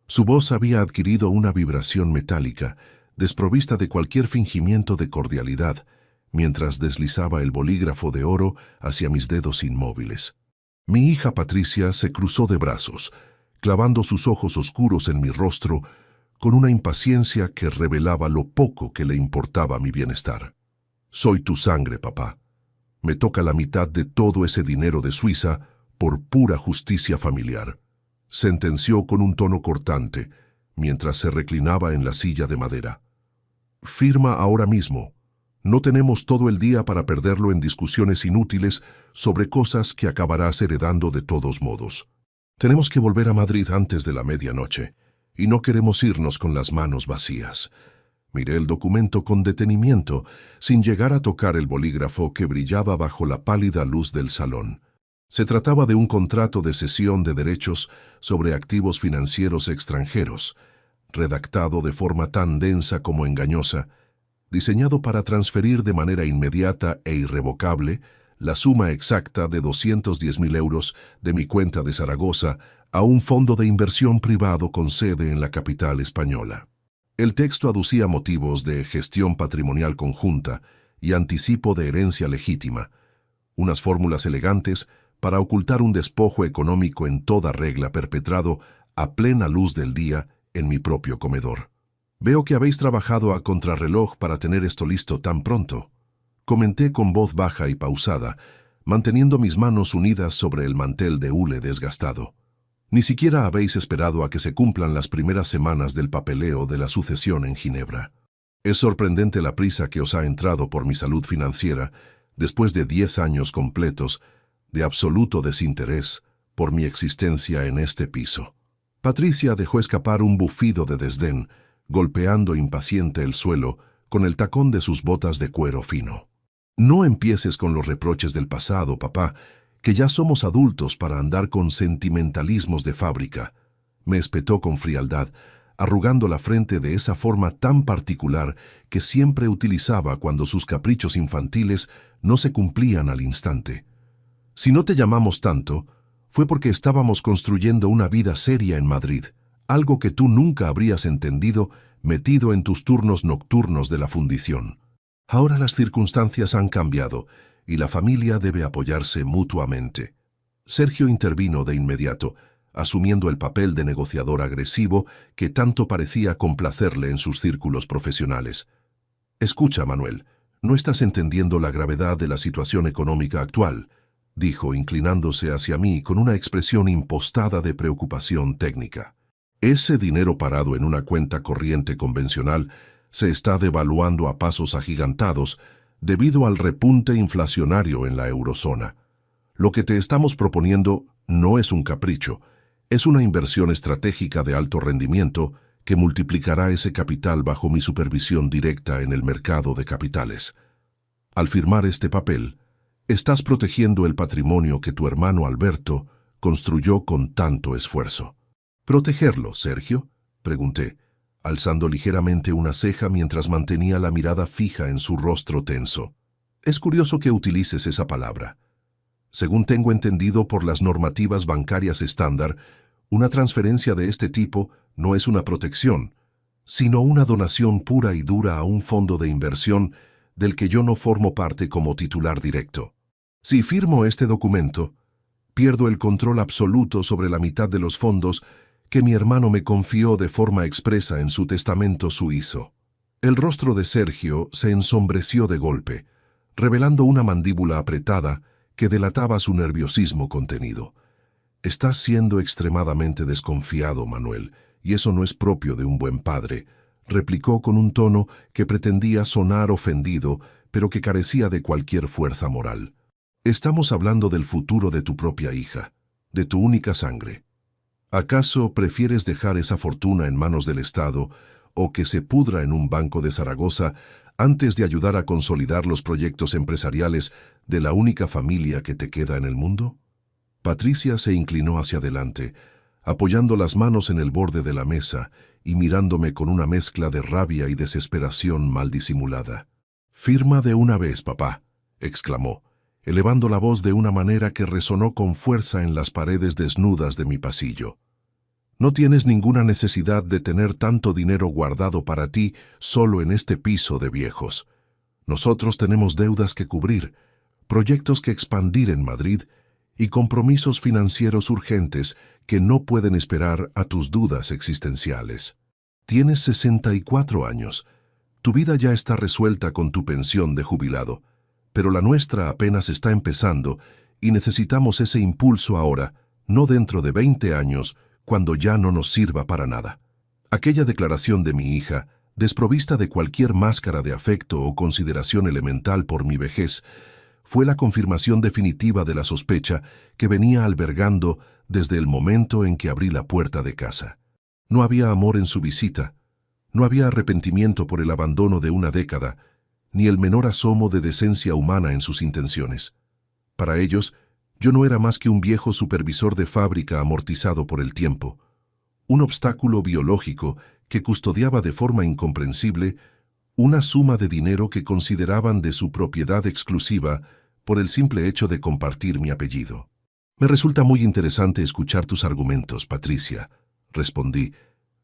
Su voz había adquirido una vibración metálica, desprovista de cualquier fingimiento de cordialidad, mientras deslizaba el bolígrafo de oro hacia mis dedos inmóviles. Mi hija Patricia se cruzó de brazos, clavando sus ojos oscuros en mi rostro con una impaciencia que revelaba lo poco que le importaba mi bienestar. «Soy tu sangre, papá. Me toca la mitad de todo ese dinero de Suiza por pura justicia familiar», sentenció con un tono cortante, mientras se reclinaba en la silla de madera. «Firma ahora mismo. No tenemos todo el día para perderlo en discusiones inútiles sobre cosas que acabarás heredando de todos modos. Tenemos que volver a Madrid antes de la medianoche, y no queremos irnos con las manos vacías». Miré el documento con detenimiento, sin llegar a tocar el bolígrafo que brillaba bajo la pálida luz del salón. Se trataba de un contrato de cesión de derechos sobre activos financieros extranjeros, redactado de forma tan densa como engañosa, diseñado para transferir de manera inmediata e irrevocable la suma exacta de 210.000 euros de mi cuenta de Zaragoza a un fondo de inversión privado con sede en la capital española. El texto aducía motivos de gestión patrimonial conjunta y anticipo de herencia legítima, unas fórmulas elegantes para ocultar un despojo económico en toda regla perpetrado a plena luz del día en mi propio comedor. «Veo que habéis trabajado a contrarreloj para tener esto listo tan pronto», comenté con voz baja y pausada, manteniendo mis manos unidas sobre el mantel de hule desgastado. «Ni siquiera habéis esperado a que se cumplan las primeras semanas del papeleo de la sucesión en Ginebra. Es sorprendente la prisa que os ha entrado por mi salud financiera después de 10 años completos de absoluto desinterés por mi existencia en este piso». Patricia dejó escapar un bufido de desdén, golpeando impaciente el suelo con el tacón de sus botas de cuero fino. «No empieces con los reproches del pasado, papá, que ya somos adultos para andar con sentimentalismos de fábrica», me espetó con frialdad, arrugando la frente de esa forma tan particular que siempre utilizaba cuando sus caprichos infantiles no se cumplían al instante. «Si no te llamamos tanto, fue porque estábamos construyendo una vida seria en Madrid, algo que tú nunca habrías entendido metido en tus turnos nocturnos de la fundición. Ahora las circunstancias han cambiado y la familia debe apoyarse mutuamente». Sergio intervino de inmediato, asumiendo el papel de negociador agresivo que tanto parecía complacerle en sus círculos profesionales. «Escucha, Manuel, no estás entendiendo la gravedad de la situación económica actual», dijo, inclinándose hacia mí con una expresión impostada de preocupación técnica. «Ese dinero parado en una cuenta corriente convencional se está devaluando a pasos agigantados debido al repunte inflacionario en la eurozona. Lo que te estamos proponiendo no es un capricho, es una inversión estratégica de alto rendimiento que multiplicará ese capital bajo mi supervisión directa en el mercado de capitales. Al firmar este papel, estás protegiendo el patrimonio que tu hermano Alberto construyó con tanto esfuerzo». «¿Protegerlo, Sergio?», pregunté, alzando ligeramente una ceja mientras mantenía la mirada fija en su rostro tenso. «Es curioso que utilices esa palabra. Según tengo entendido por las normativas bancarias estándar, una transferencia de este tipo no es una protección, sino una donación pura y dura a un fondo de inversión del que yo no formo parte como titular directo. Si firmo este documento, pierdo el control absoluto sobre la mitad de los fondos que mi hermano me confió de forma expresa en su testamento suizo». El rostro de Sergio se ensombreció de golpe, revelando una mandíbula apretada que delataba su nerviosismo contenido. «Estás siendo extremadamente desconfiado, Manuel, y eso no es propio de un buen padre», replicó con un tono que pretendía sonar ofendido, pero que carecía de cualquier fuerza moral. Estamos hablando del futuro de tu propia hija, de tu única sangre. ¿Acaso prefieres dejar esa fortuna en manos del Estado o que se pudra en un banco de Zaragoza antes de ayudar a consolidar los proyectos empresariales de la única familia que te queda en el mundo? Patricia se inclinó hacia adelante, apoyando las manos en el borde de la mesa y mirándome con una mezcla de rabia y desesperación mal disimulada. «Firma de una vez, papá», exclamó, elevando la voz de una manera que resonó con fuerza en las paredes desnudas de mi pasillo. «No tienes ninguna necesidad de tener tanto dinero guardado para ti solo en este piso de viejos. Nosotros tenemos deudas que cubrir, proyectos que expandir en Madrid y compromisos financieros urgentes que no pueden esperar a tus dudas existenciales. Tienes 64 años. Tu vida ya está resuelta con tu pensión de jubilado, pero la nuestra apenas está empezando y necesitamos ese impulso ahora, no dentro de 20 años, cuando ya no nos sirva para nada». Aquella declaración de mi hija, desprovista de cualquier máscara de afecto o consideración elemental por mi vejez, fue la confirmación definitiva de la sospecha que venía albergando desde el momento en que abrí la puerta de casa. No había amor en su visita, no había arrepentimiento por el abandono de una década, ni el menor asomo de decencia humana en sus intenciones. Para ellos, yo no era más que un viejo supervisor de fábrica amortizado por el tiempo, un obstáculo biológico que custodiaba de forma incomprensible una suma de dinero que consideraban de su propiedad exclusiva por el simple hecho de compartir mi apellido. «Me resulta muy interesante escuchar tus argumentos, Patricia», respondí,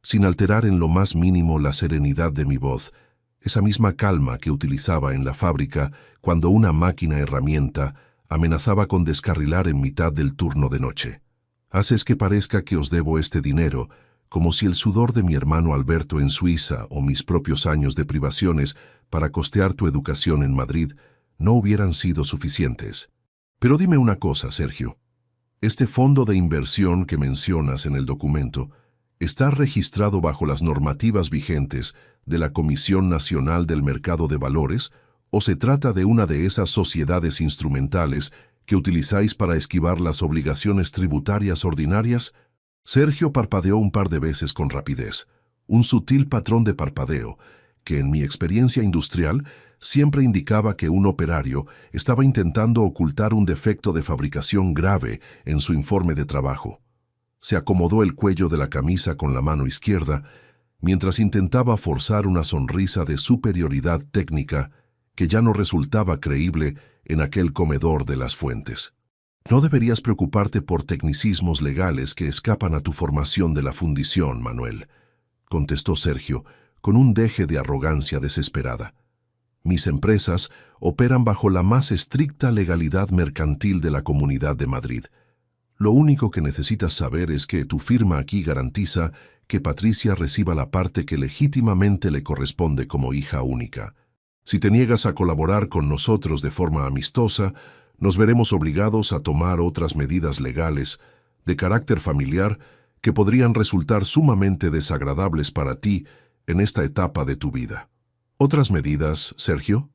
sin alterar en lo más mínimo la serenidad de mi voz, esa misma calma que utilizaba en la fábrica cuando una máquina herramienta amenazaba con descarrilar en mitad del turno de noche. «Haces que parezca que os debo este dinero, como si el sudor de mi hermano Alberto en Suiza o mis propios años de privaciones para costear tu educación en Madrid no hubieran sido suficientes. Pero dime una cosa, Sergio. Este fondo de inversión que mencionas en el documento está registrado bajo las normativas vigentes de la Comisión Nacional del Mercado de Valores o se trata de una de esas sociedades instrumentales que utilizáis para esquivar las obligaciones tributarias ordinarias?» Sergio parpadeó un par de veces con rapidez, un sutil patrón de parpadeo que en mi experiencia industrial siempre indicaba que un operario estaba intentando ocultar un defecto de fabricación grave en su informe de trabajo. Se acomodó el cuello de la camisa con la mano izquierda, mientras intentaba forzar una sonrisa de superioridad técnica que ya no resultaba creíble en aquel comedor de las Fuentes. «No deberías preocuparte por tecnicismos legales que escapan a tu formación de la fundición, Manuel», contestó Sergio, con un deje de arrogancia desesperada. «Mis empresas operan bajo la más estricta legalidad mercantil de la Comunidad de Madrid. Lo único que necesitas saber es que tu firma aquí garantiza que Patricia reciba la parte que legítimamente le corresponde como hija única. Si te niegas a colaborar con nosotros de forma amistosa, nos veremos obligados a tomar otras medidas legales de carácter familiar que podrían resultar sumamente desagradables para ti en esta etapa de tu vida». «¿Otras medidas, Sergio?»,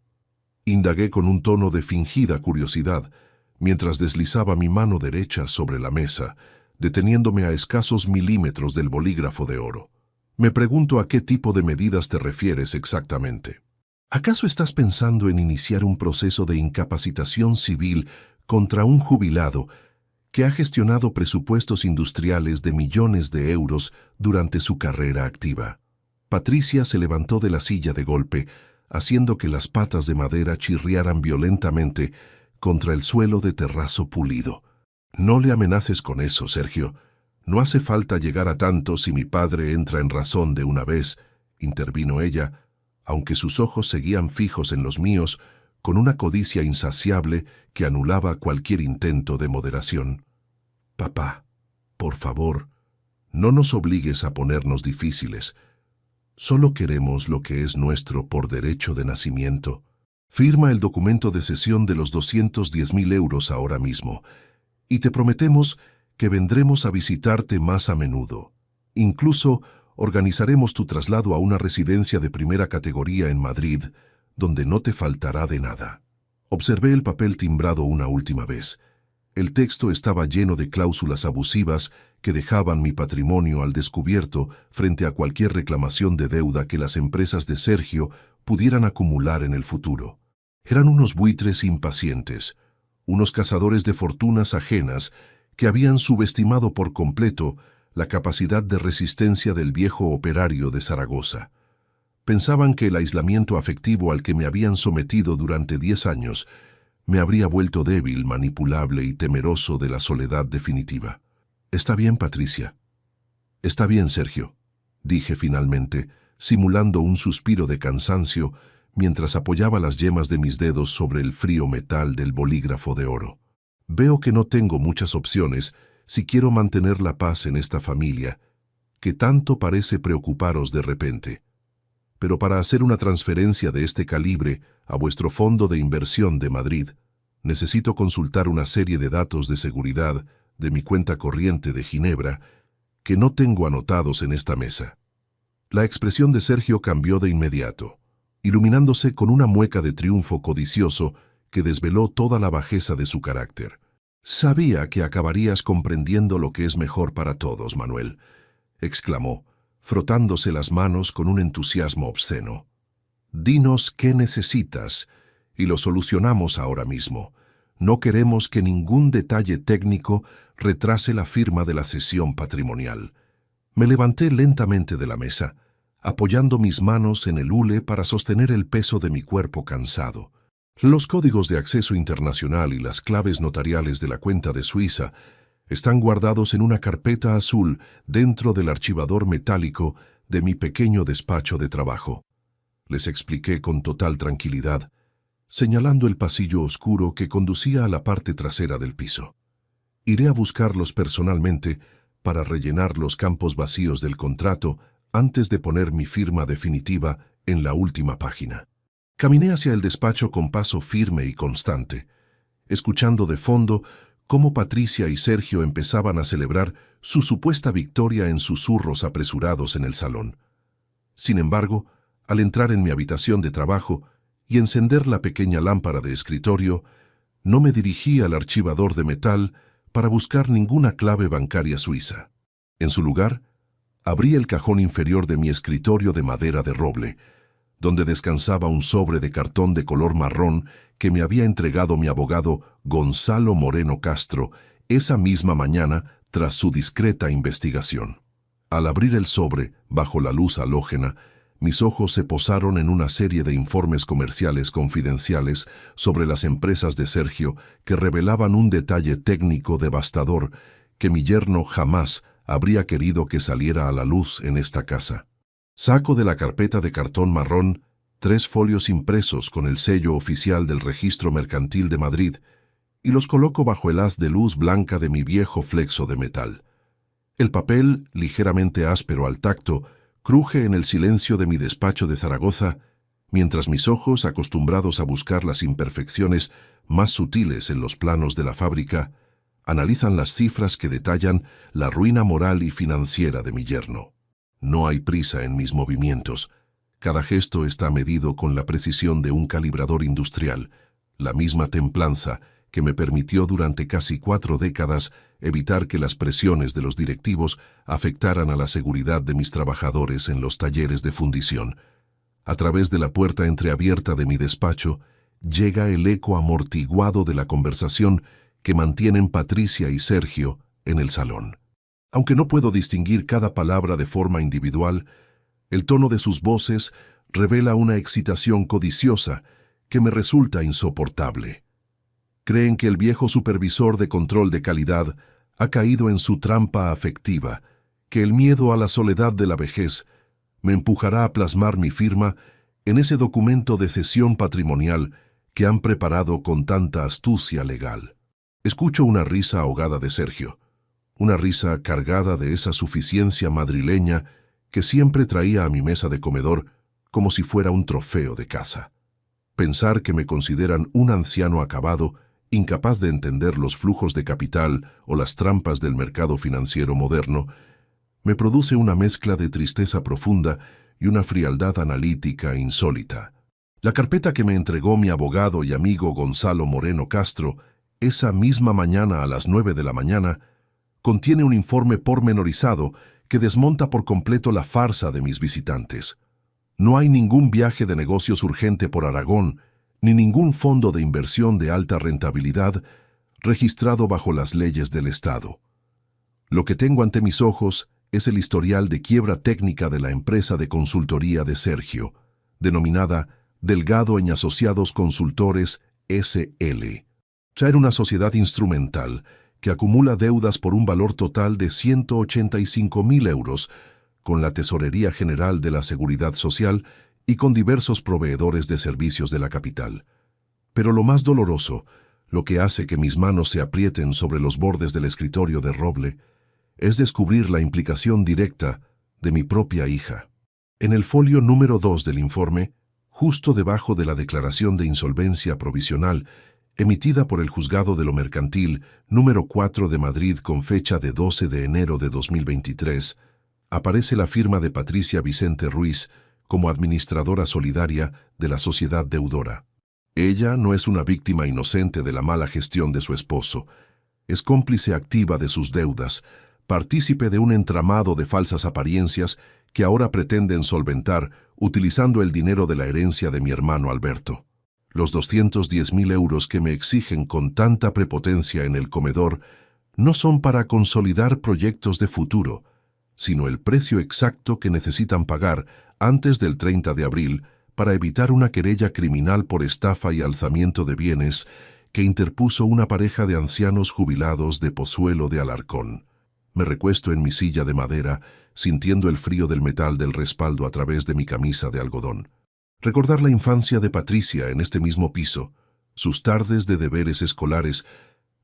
indagué con un tono de fingida curiosidad, mientras deslizaba mi mano derecha sobre la mesa, deteniéndome a escasos milímetros del bolígrafo de oro. «Me pregunto a qué tipo de medidas te refieres exactamente. ¿Acaso estás pensando en iniciar un proceso de incapacitación civil contra un jubilado que ha gestionado presupuestos industriales de millones de euros durante su carrera activa?» Patricia se levantó de la silla de golpe, haciendo que las patas de madera chirriaran violentamente contra el suelo de terrazo pulido. «No le amenaces con eso, Sergio. No hace falta llegar a tanto si mi padre entra en razón de una vez», intervino ella, aunque sus ojos seguían fijos en los míos con una codicia insaciable que anulaba cualquier intento de moderación. «Papá, por favor, no nos obligues a ponernos difíciles. Solo queremos lo que es nuestro por derecho de nacimiento. Firma el documento de cesión de los 210.000 euros ahora mismo, y te prometemos que vendremos a visitarte más a menudo, incluso organizaremos tu traslado a una residencia de primera categoría en Madrid, donde no te faltará de nada. Observé el papel timbrado una última vez. El texto estaba lleno de cláusulas abusivas que dejaban mi patrimonio al descubierto frente a cualquier reclamación de deuda que las empresas de Sergio pudieran acumular en el futuro. Eran unos buitres impacientes, unos cazadores de fortunas ajenas que habían subestimado por completo la capacidad de resistencia del viejo operario de Zaragoza. Pensaban que el aislamiento afectivo al que me habían sometido durante 10 años me habría vuelto débil, manipulable y temeroso de la soledad definitiva. «Está bien, Patricia. Está bien, Sergio», dije finalmente, simulando un suspiro de cansancio mientras apoyaba las yemas de mis dedos sobre el frío metal del bolígrafo de oro. «Veo que no tengo muchas opciones si quiero mantener la paz en esta familia, que tanto parece preocuparos de repente. Pero para hacer una transferencia de este calibre a vuestro fondo de inversión de Madrid, necesito consultar una serie de datos de seguridad de mi cuenta corriente de Ginebra que no tengo anotados en esta mesa». La expresión de Sergio cambió de inmediato, iluminándose con una mueca de triunfo codicioso que desveló toda la bajeza de su carácter. «Sabía que acabarías comprendiendo lo que es mejor para todos, Manuel», exclamó, frotándose las manos con un entusiasmo obsceno. «Dinos qué necesitas y lo solucionamos ahora mismo. No queremos que ningún detalle técnico retrase la firma de la cesión patrimonial». Me levanté lentamente de la mesa, apoyando mis manos en el hule para sostener el peso de mi cuerpo cansado. Los códigos de acceso internacional y las claves notariales de la cuenta de Suiza están guardados en una carpeta azul dentro del archivador metálico de mi pequeño despacho de trabajo. Les expliqué con total tranquilidad, señalando el pasillo oscuro que conducía a la parte trasera del piso. Iré a buscarlos personalmente para rellenar los campos vacíos del contrato antes de poner mi firma definitiva en la última página. Caminé hacia el despacho con paso firme y constante, escuchando de fondo cómo Patricia y Sergio empezaban a celebrar su supuesta victoria en susurros apresurados en el salón. Sin embargo, al entrar en mi habitación de trabajo y encender la pequeña lámpara de escritorio, no me dirigí al archivador de metal para buscar ninguna clave bancaria suiza. En su lugar, abrí el cajón inferior de mi escritorio de madera de roble, donde descansaba un sobre de cartón de color marrón que me había entregado mi abogado Gonzalo Moreno Castro esa misma mañana tras su discreta investigación. Al abrir el sobre, bajo la luz halógena, mis ojos se posaron en una serie de informes comerciales confidenciales sobre las empresas de Sergio que revelaban un detalle técnico devastador que mi yerno jamás habría querido que saliera a la luz en esta casa. Saco de la carpeta de cartón marrón 3 folios impresos con el sello oficial del Registro Mercantil de Madrid y los coloco bajo el haz de luz blanca de mi viejo flexo de metal. El papel, ligeramente áspero al tacto, cruje en el silencio de mi despacho de Zaragoza, mientras mis ojos, acostumbrados a buscar las imperfecciones más sutiles en los planos de la fábrica, analizan las cifras que detallan la ruina moral y financiera de mi yerno. No hay prisa en mis movimientos. Cada gesto está medido con la precisión de un calibrador industrial, la misma templanza que me permitió durante casi 4 décadas evitar que las presiones de los directivos afectaran a la seguridad de mis trabajadores en los talleres de fundición. A través de la puerta entreabierta de mi despacho, llega el eco amortiguado de la conversación que mantienen Patricia y Sergio en el salón. Aunque no puedo distinguir cada palabra de forma individual, el tono de sus voces revela una excitación codiciosa que me resulta insoportable. Creen que el viejo supervisor de control de calidad ha caído en su trampa afectiva, que el miedo a la soledad de la vejez me empujará a plasmar mi firma en ese documento de cesión patrimonial que han preparado con tanta astucia legal. Escucho una risa ahogada de Sergio, una risa cargada de esa suficiencia madrileña que siempre traía a mi mesa de comedor como si fuera un trofeo de caza. Pensar que me consideran un anciano acabado, incapaz de entender los flujos de capital o las trampas del mercado financiero moderno, me produce una mezcla de tristeza profunda y una frialdad analítica insólita. La carpeta que me entregó mi abogado y amigo Gonzalo Moreno Castro, esa misma mañana a las 9 de la mañana, contiene un informe pormenorizado que desmonta por completo la farsa de mis visitantes. No hay ningún viaje de negocios urgente por Aragón, ni ningún fondo de inversión de alta rentabilidad registrado bajo las leyes del Estado. Lo que tengo ante mis ojos es el historial de quiebra técnica de la empresa de consultoría de Sergio, denominada Delgado y Asociados Consultores S.L. Ya era una sociedad instrumental que acumula deudas por un valor total de 185.000 euros con la Tesorería General de la Seguridad Social y con diversos proveedores de servicios de la capital. Pero lo más doloroso, lo que hace que mis manos se aprieten sobre los bordes del escritorio de roble, es descubrir la implicación directa de mi propia hija. En el folio número 2 del informe, justo debajo de la declaración de insolvencia provisional emitida por el Juzgado de lo Mercantil número 4 de Madrid con fecha de 12 de enero de 2023, aparece la firma de Patricia Vicente Ruiz como administradora solidaria de la sociedad deudora. Ella no es una víctima inocente de la mala gestión de su esposo, es cómplice activa de sus deudas, partícipe de un entramado de falsas apariencias que ahora pretenden solventar utilizando el dinero de la herencia de mi hermano Alberto. Los 210.000 euros que me exigen con tanta prepotencia en el comedor no son para consolidar proyectos de futuro, sino el precio exacto que necesitan pagar antes del 30 de abril para evitar una querella criminal por estafa y alzamiento de bienes que interpuso una pareja de ancianos jubilados de Pozuelo de Alarcón. Me recuesto en mi silla de madera, sintiendo el frío del metal del respaldo a través de mi camisa de algodón. Recordar la infancia de Patricia en este mismo piso, sus tardes de deberes escolares,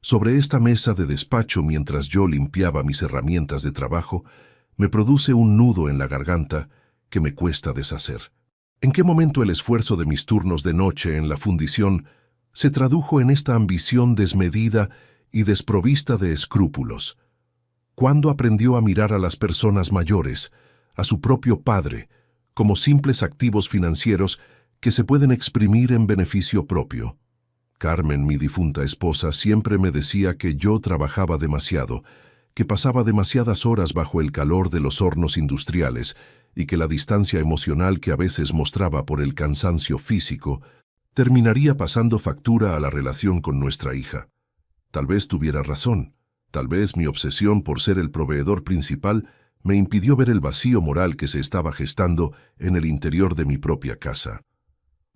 sobre esta mesa de despacho mientras yo limpiaba mis herramientas de trabajo, me produce un nudo en la garganta que me cuesta deshacer. ¿En qué momento el esfuerzo de mis turnos de noche en la fundición se tradujo en esta ambición desmedida y desprovista de escrúpulos? ¿Cuándo aprendió a mirar a las personas mayores, a su propio padre, como simples activos financieros que se pueden exprimir en beneficio propio? Carmen, mi difunta esposa, siempre me decía que yo trabajaba demasiado, que pasaba demasiadas horas bajo el calor de los hornos industriales y que la distancia emocional que a veces mostraba por el cansancio físico terminaría pasando factura a la relación con nuestra hija. Tal vez tuviera razón. Tal vez mi obsesión por ser el proveedor principal me impidió ver el vacío moral que se estaba gestando en el interior de mi propia casa.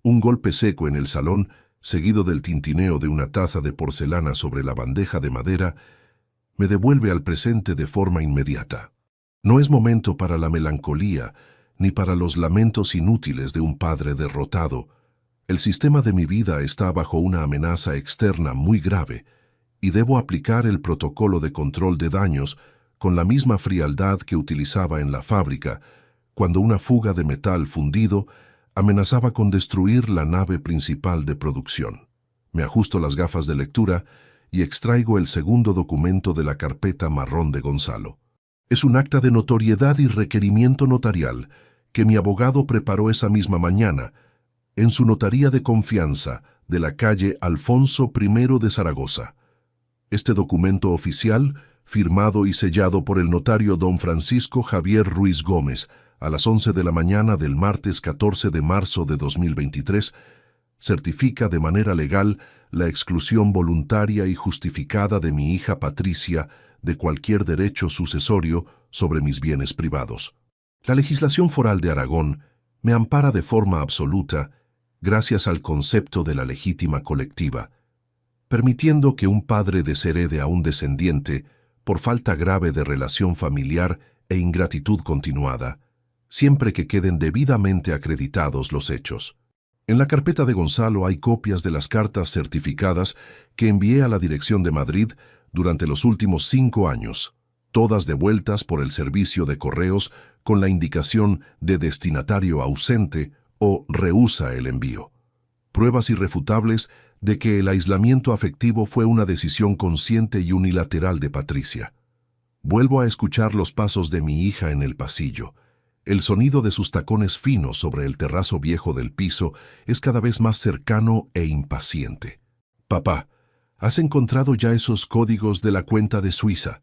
Un golpe seco en el salón, seguido del tintineo de una taza de porcelana sobre la bandeja de madera, me devuelve al presente de forma inmediata. No es momento para la melancolía, ni para los lamentos inútiles de un padre derrotado. El sistema de mi vida está bajo una amenaza externa muy grave, y debo aplicar el protocolo de control de daños con la misma frialdad que utilizaba en la fábrica, cuando una fuga de metal fundido amenazaba con destruir la nave principal de producción. Me ajusto las gafas de lectura y extraigo el segundo documento de la carpeta marrón de Gonzalo. Es un acta de notoriedad y requerimiento notarial que mi abogado preparó esa misma mañana en su notaría de confianza de la calle Alfonso I de Zaragoza. Este documento oficial, firmado y sellado por el notario don Francisco Javier Ruiz Gómez a las 11 de la mañana del martes 14 de marzo de 2023, certifica de manera legal la exclusión voluntaria y justificada de mi hija Patricia de cualquier derecho sucesorio sobre mis bienes privados. La legislación foral de Aragón me ampara de forma absoluta gracias al concepto de la legítima colectiva, permitiendo que un padre desherede a un descendiente por falta grave de relación familiar e ingratitud continuada, siempre que queden debidamente acreditados los hechos. En la carpeta de Gonzalo hay copias de las cartas certificadas que envié a la Dirección de Madrid durante los últimos 5 años, todas devueltas por el servicio de correos con la indicación de destinatario ausente o rehúsa el envío. Pruebas irrefutables de que el aislamiento afectivo fue una decisión consciente y unilateral de Patricia. Vuelvo a escuchar los pasos de mi hija en el pasillo. El sonido de sus tacones finos sobre el terrazo viejo del piso es cada vez más cercano e impaciente. «Papá, ¿has encontrado ya esos códigos de la cuenta de Suiza?»,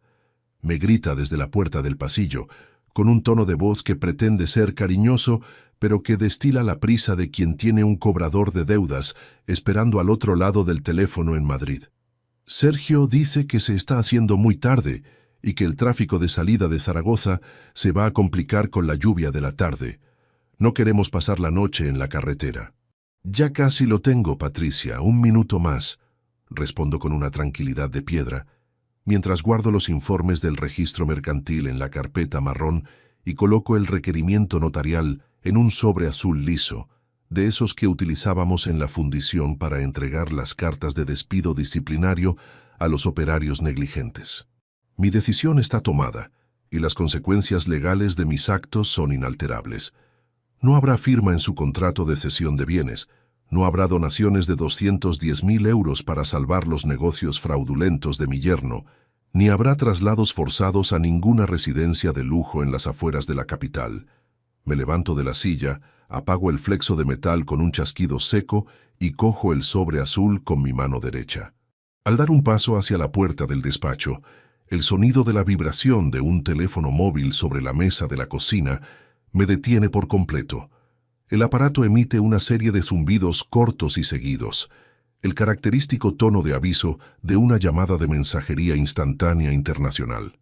me grita desde la puerta del pasillo, con un tono de voz que pretende ser cariñoso, pero que destila la prisa de quien tiene un cobrador de deudas esperando al otro lado del teléfono en Madrid. Sergio dice que se está haciendo muy tarde y que el tráfico de salida de Zaragoza se va a complicar con la lluvia de la tarde. No queremos pasar la noche en la carretera. «Ya casi lo tengo, Patricia, un minuto más», respondo con una tranquilidad de piedra, mientras guardo los informes del registro mercantil en la carpeta marrón y coloco el requerimiento notarial en un sobre azul liso, de esos que utilizábamos en la fundición para entregar las cartas de despido disciplinario a los operarios negligentes. Mi decisión está tomada, y las consecuencias legales de mis actos son inalterables. No habrá firma en su contrato de cesión de bienes, no habrá donaciones de 210.000 euros para salvar los negocios fraudulentos de mi yerno, ni habrá traslados forzados a ninguna residencia de lujo en las afueras de la capital. Me levanto de la silla, apago el flexo de metal con un chasquido seco y cojo el sobre azul con mi mano derecha. Al dar un paso hacia la puerta del despacho, el sonido de la vibración de un teléfono móvil sobre la mesa de la cocina me detiene por completo. El aparato emite una serie de zumbidos cortos y seguidos, el característico tono de aviso de una llamada de mensajería instantánea internacional.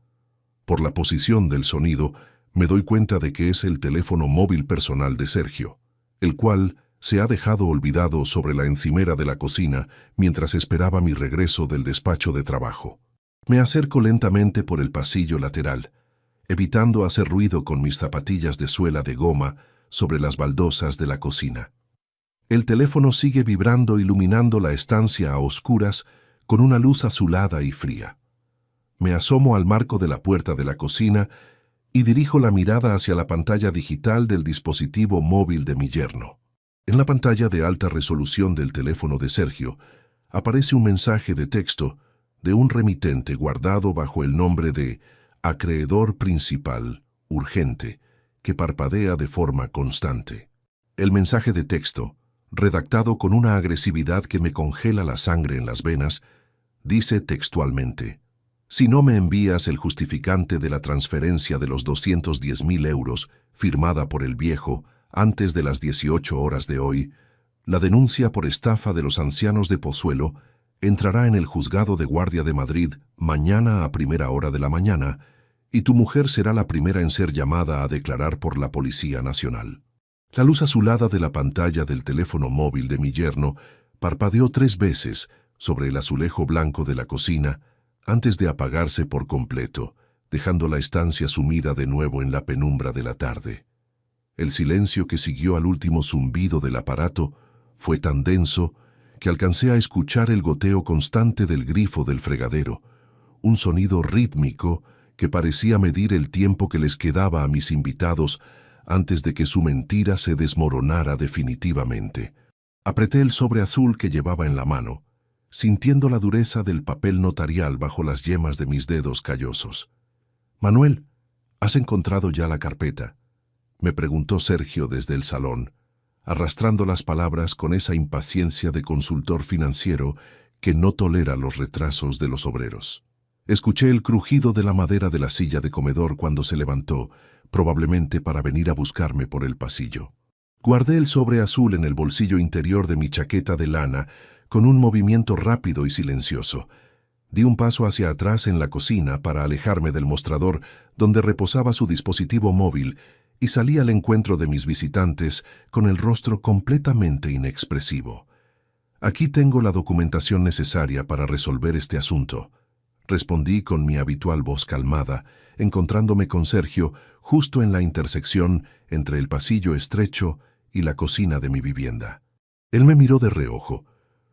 Por la posición del sonido, me doy cuenta de que es el teléfono móvil personal de Sergio, el cual se ha dejado olvidado sobre la encimera de la cocina mientras esperaba mi regreso del despacho de trabajo. Me acerco lentamente por el pasillo lateral, evitando hacer ruido con mis zapatillas de suela de goma sobre las baldosas de la cocina. El teléfono sigue vibrando, iluminando la estancia a oscuras con una luz azulada y fría. Me asomo al marco de la puerta de la cocina y dirijo la mirada hacia la pantalla digital del dispositivo móvil de mi yerno. En la pantalla de alta resolución del teléfono de Sergio aparece un mensaje de texto de un remitente guardado bajo el nombre de acreedor principal, urgente, que parpadea de forma constante. El mensaje de texto, redactado con una agresividad que me congela la sangre en las venas, dice textualmente: «Si no me envías el justificante de la transferencia de los 210.000 euros, firmada por el viejo, antes de las 18 horas de hoy, la denuncia por estafa de los ancianos de Pozuelo entrará en el juzgado de guardia de Madrid mañana a primera hora de la mañana, y tu mujer será la primera en ser llamada a declarar por la Policía Nacional». La luz azulada de la pantalla del teléfono móvil de mi yerno parpadeó 3 veces sobre el azulejo blanco de la cocina antes de apagarse por completo, dejando la estancia sumida de nuevo en la penumbra de la tarde. El silencio que siguió al último zumbido del aparato fue tan denso que alcancé a escuchar el goteo constante del grifo del fregadero, un sonido rítmico que parecía medir el tiempo que les quedaba a mis invitados antes de que su mentira se desmoronara definitivamente. Apreté el sobre azul que llevaba en la mano, sintiendo la dureza del papel notarial bajo las yemas de mis dedos callosos. «Manuel, ¿has encontrado ya la carpeta?», me preguntó Sergio desde el salón, arrastrando las palabras con esa impaciencia de consultor financiero que no tolera los retrasos de los obreros. Escuché el crujido de la madera de la silla de comedor cuando se levantó, probablemente para venir a buscarme por el pasillo. Guardé el sobre azul en el bolsillo interior de mi chaqueta de lana con un movimiento rápido y silencioso. Di un paso hacia atrás en la cocina para alejarme del mostrador donde reposaba su dispositivo móvil y salí al encuentro de mis visitantes con el rostro completamente inexpresivo. «Aquí tengo la documentación necesaria para resolver este asunto», respondí con mi habitual voz calmada, encontrándome con Sergio justo en la intersección entre el pasillo estrecho y la cocina de mi vivienda. Él me miró de reojo,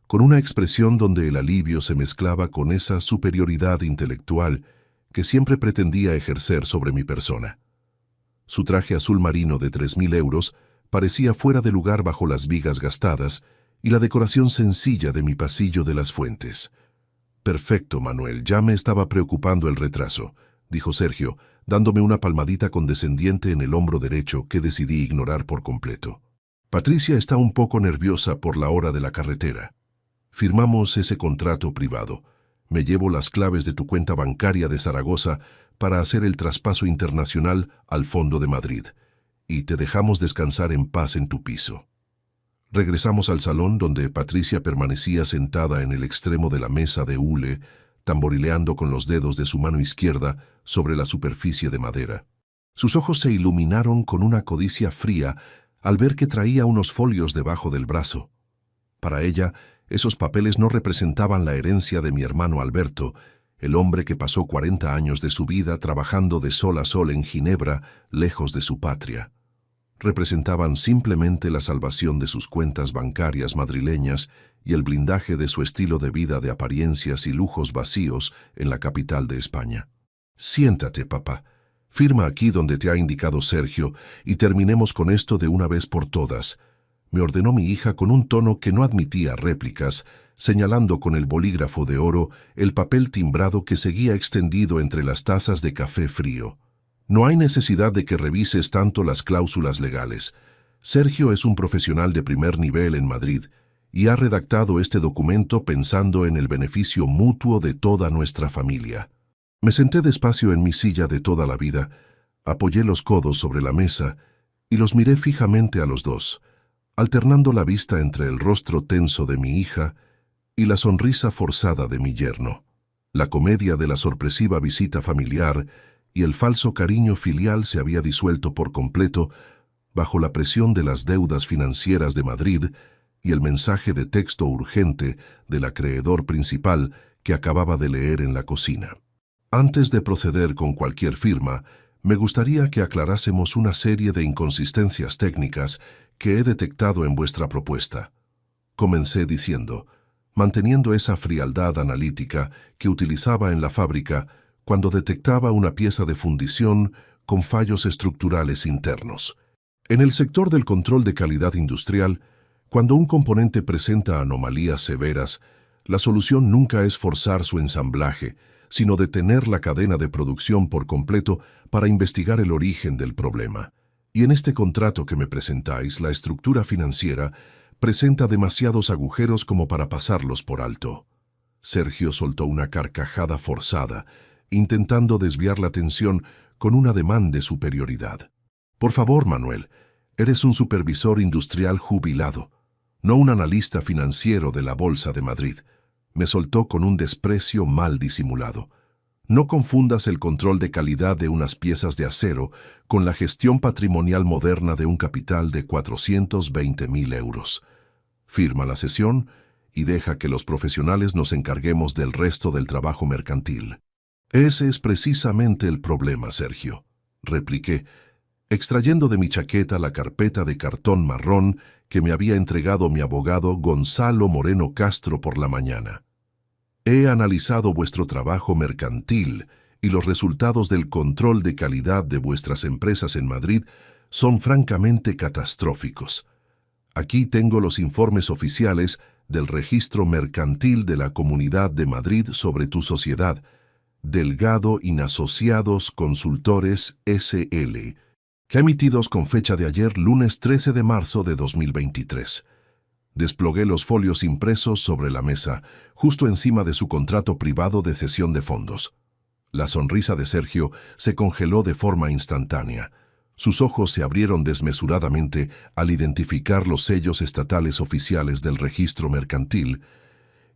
con una expresión donde el alivio se mezclaba con esa superioridad intelectual que siempre pretendía ejercer sobre mi persona. Su traje azul marino de 3.000 euros parecía fuera de lugar bajo las vigas gastadas y la decoración sencilla de mi pasillo de las fuentes. «Perfecto, Manuel, ya me estaba preocupando el retraso», dijo Sergio, dándome una palmadita condescendiente en el hombro derecho que decidí ignorar por completo. Patricia está un poco nerviosa por la hora de la carretera. Firmamos ese contrato privado. Me llevo las claves de tu cuenta bancaria de Zaragoza para hacer el traspaso internacional al Fondo de Madrid, y te dejamos descansar en paz en tu piso. Regresamos al salón donde Patricia permanecía sentada en el extremo de la mesa de hule, tamborileando con los dedos de su mano izquierda sobre la superficie de madera. Sus ojos se iluminaron con una codicia fría al ver que traía unos folios debajo del brazo. Para ella, esos papeles no representaban la herencia de mi hermano Alberto, el hombre que pasó 40 años de su vida trabajando de sol a sol en Ginebra, lejos de su patria. Representaban simplemente la salvación de sus cuentas bancarias madrileñas y el blindaje de su estilo de vida de apariencias y lujos vacíos en la capital de España. Siéntate, papá. Firma aquí donde te ha indicado Sergio y terminemos con esto de una vez por todas, me ordenó mi hija con un tono que no admitía réplicas, señalando con el bolígrafo de oro el papel timbrado que seguía extendido entre las tazas de café frío. No hay necesidad de que revises tanto las cláusulas legales. Sergio es un profesional de primer nivel en Madrid y ha redactado este documento pensando en el beneficio mutuo de toda nuestra familia. Me senté despacio en mi silla de toda la vida, apoyé los codos sobre la mesa y los miré fijamente a los dos, alternando la vista entre el rostro tenso de mi hija y la sonrisa forzada de mi yerno. La comedia de la sorpresiva visita familiar y el falso cariño filial se había disuelto por completo bajo la presión de las deudas financieras de Madrid y el mensaje de texto urgente del acreedor principal que acababa de leer en la cocina. Antes de proceder con cualquier firma, me gustaría que aclarásemos una serie de inconsistencias técnicas que he detectado en vuestra propuesta. Comencé diciendo, manteniendo esa frialdad analítica que utilizaba en la fábrica cuando detectaba una pieza de fundición con fallos estructurales internos. En el sector del control de calidad industrial, cuando un componente presenta anomalías severas, la solución nunca es forzar su ensamblaje, sino detener la cadena de producción por completo para investigar el origen del problema. Y en este contrato que me presentáis, la estructura financiera presenta demasiados agujeros como para pasarlos por alto. Sergio soltó una carcajada forzada, intentando desviar la atención con un ademán de superioridad. Por favor, Manuel, eres un supervisor industrial jubilado, no un analista financiero de la Bolsa de Madrid. Me soltó con un desprecio mal disimulado. No confundas el control de calidad de unas piezas de acero con la gestión patrimonial moderna de un capital de 420.000 euros. Firma la cesión y deja que los profesionales nos encarguemos del resto del trabajo mercantil. Ese es precisamente el problema, Sergio, repliqué, extrayendo de mi chaqueta la carpeta de cartón marrón que me había entregado mi abogado Gonzalo Moreno Castro por la mañana. He analizado vuestro trabajo mercantil y los resultados del control de calidad de vuestras empresas en Madrid son francamente catastróficos. Aquí tengo los informes oficiales del Registro Mercantil de la Comunidad de Madrid sobre tu sociedad, Delgado Inasociados Consultores S.L., que ha emitidos con fecha de ayer, lunes 13 de marzo de 2023. Desplogué los folios impresos sobre la mesa, justo encima de su contrato privado de cesión de fondos. La sonrisa de Sergio se congeló de forma instantánea. Sus ojos se abrieron desmesuradamente al identificar los sellos estatales oficiales del registro mercantil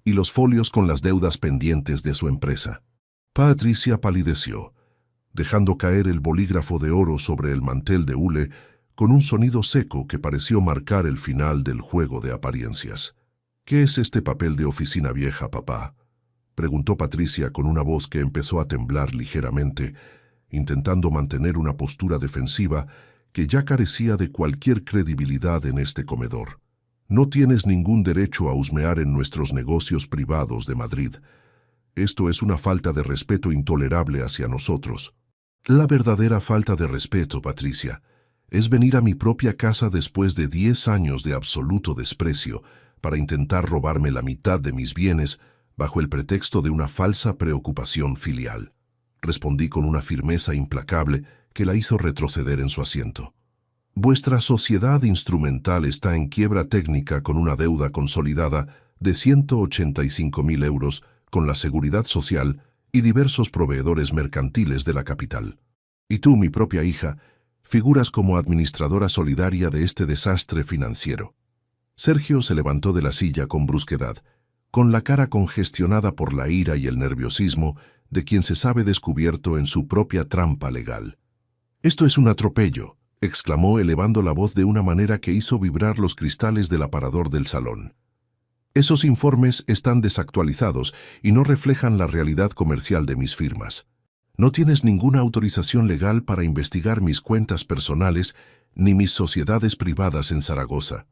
y los folios con las deudas pendientes de su empresa. Patricia palideció, dejando caer el bolígrafo de oro sobre el mantel de hule con un sonido seco que pareció marcar el final del juego de apariencias. «¿Qué es este papel de oficina vieja, papá?», preguntó Patricia con una voz que empezó a temblar ligeramente, intentando mantener una postura defensiva que ya carecía de cualquier credibilidad en este comedor. «No tienes ningún derecho a husmear en nuestros negocios privados de Madrid. Esto es una falta de respeto intolerable hacia nosotros». «La verdadera falta de respeto, Patricia, es venir a mi propia casa después de 10 años de absoluto desprecio para intentar robarme la mitad de mis bienes bajo el pretexto de una falsa preocupación filial. respondí con una firmeza implacable que la hizo retroceder en su asiento. Vuestra sociedad instrumental está en quiebra técnica con una deuda consolidada de 185.000 euros con la Seguridad Social y diversos proveedores mercantiles de la capital. Y tú, mi propia hija, figuras como administradora solidaria de este desastre financiero. Sergio se levantó de la silla con brusquedad, con la cara congestionada por la ira y el nerviosismo de quien se sabe descubierto en su propia trampa legal. «Esto es un atropello», exclamó elevando la voz de una manera que hizo vibrar los cristales del aparador del salón. «Esos informes están desactualizados y no reflejan la realidad comercial de mis firmas. No tienes ninguna autorización legal para investigar mis cuentas personales ni mis sociedades privadas en Zaragoza.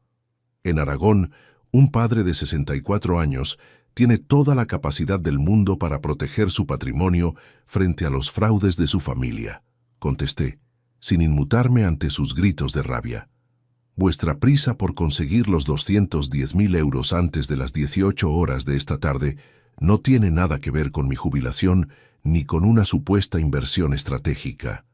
En Aragón, un padre de 64 años tiene toda la capacidad del mundo para proteger su patrimonio frente a los fraudes de su familia», contesté, sin inmutarme ante sus gritos de rabia. «Vuestra prisa por conseguir los 210.000 euros antes de las 18 horas de esta tarde no tiene nada que ver con mi jubilación ni con una supuesta inversión estratégica.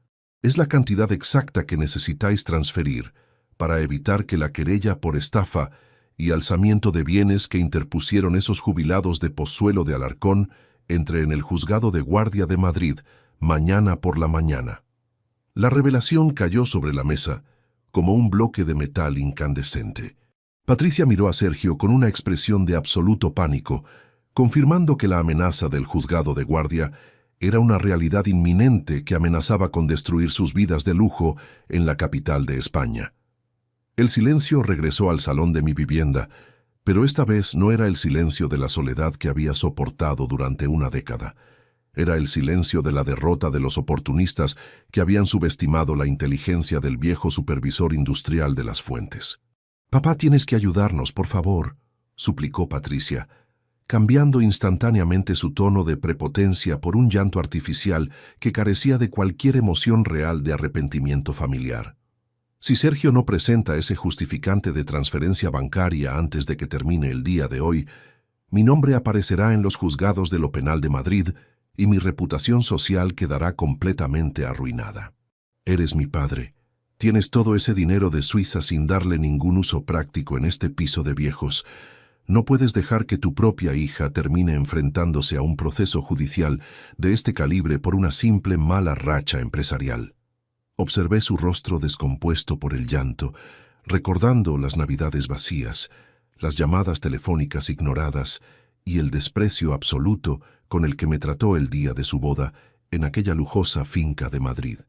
Es la cantidad exacta que necesitáis transferir para evitar que la querella por estafa y alzamiento de bienes que interpusieron esos jubilados de Pozuelo de Alarcón entre en el Juzgado de Guardia de Madrid mañana por la mañana». La revelación cayó sobre la mesa como un bloque de metal incandescente. Patricia miró a Sergio con una expresión de absoluto pánico, confirmando que la amenaza del juzgado de guardia era una realidad inminente que amenazaba con destruir sus vidas de lujo en la capital de España. El silencio regresó al salón de mi vivienda, pero esta vez no era el silencio de la soledad que había soportado durante una década. Era el silencio de la derrota de los oportunistas que habían subestimado la inteligencia del viejo supervisor industrial de las fuentes. «Papá, tienes que ayudarnos, por favor», suplicó Patricia, cambiando instantáneamente su tono de prepotencia por un llanto artificial que carecía de cualquier emoción real de arrepentimiento familiar. «Si Sergio no presenta ese justificante de transferencia bancaria antes de que termine el día de hoy, mi nombre aparecerá en los juzgados de lo penal de Madrid y mi reputación social quedará completamente arruinada. Eres mi padre. Tienes todo ese dinero de Suiza sin darle ningún uso práctico en este piso de viejos. No puedes dejar que tu propia hija termine enfrentándose a un proceso judicial de este calibre por una simple mala racha empresarial». Observé su rostro descompuesto por el llanto, recordando las navidades vacías, las llamadas telefónicas ignoradas y el desprecio absoluto con el que me trató el día de su boda en aquella lujosa finca de Madrid.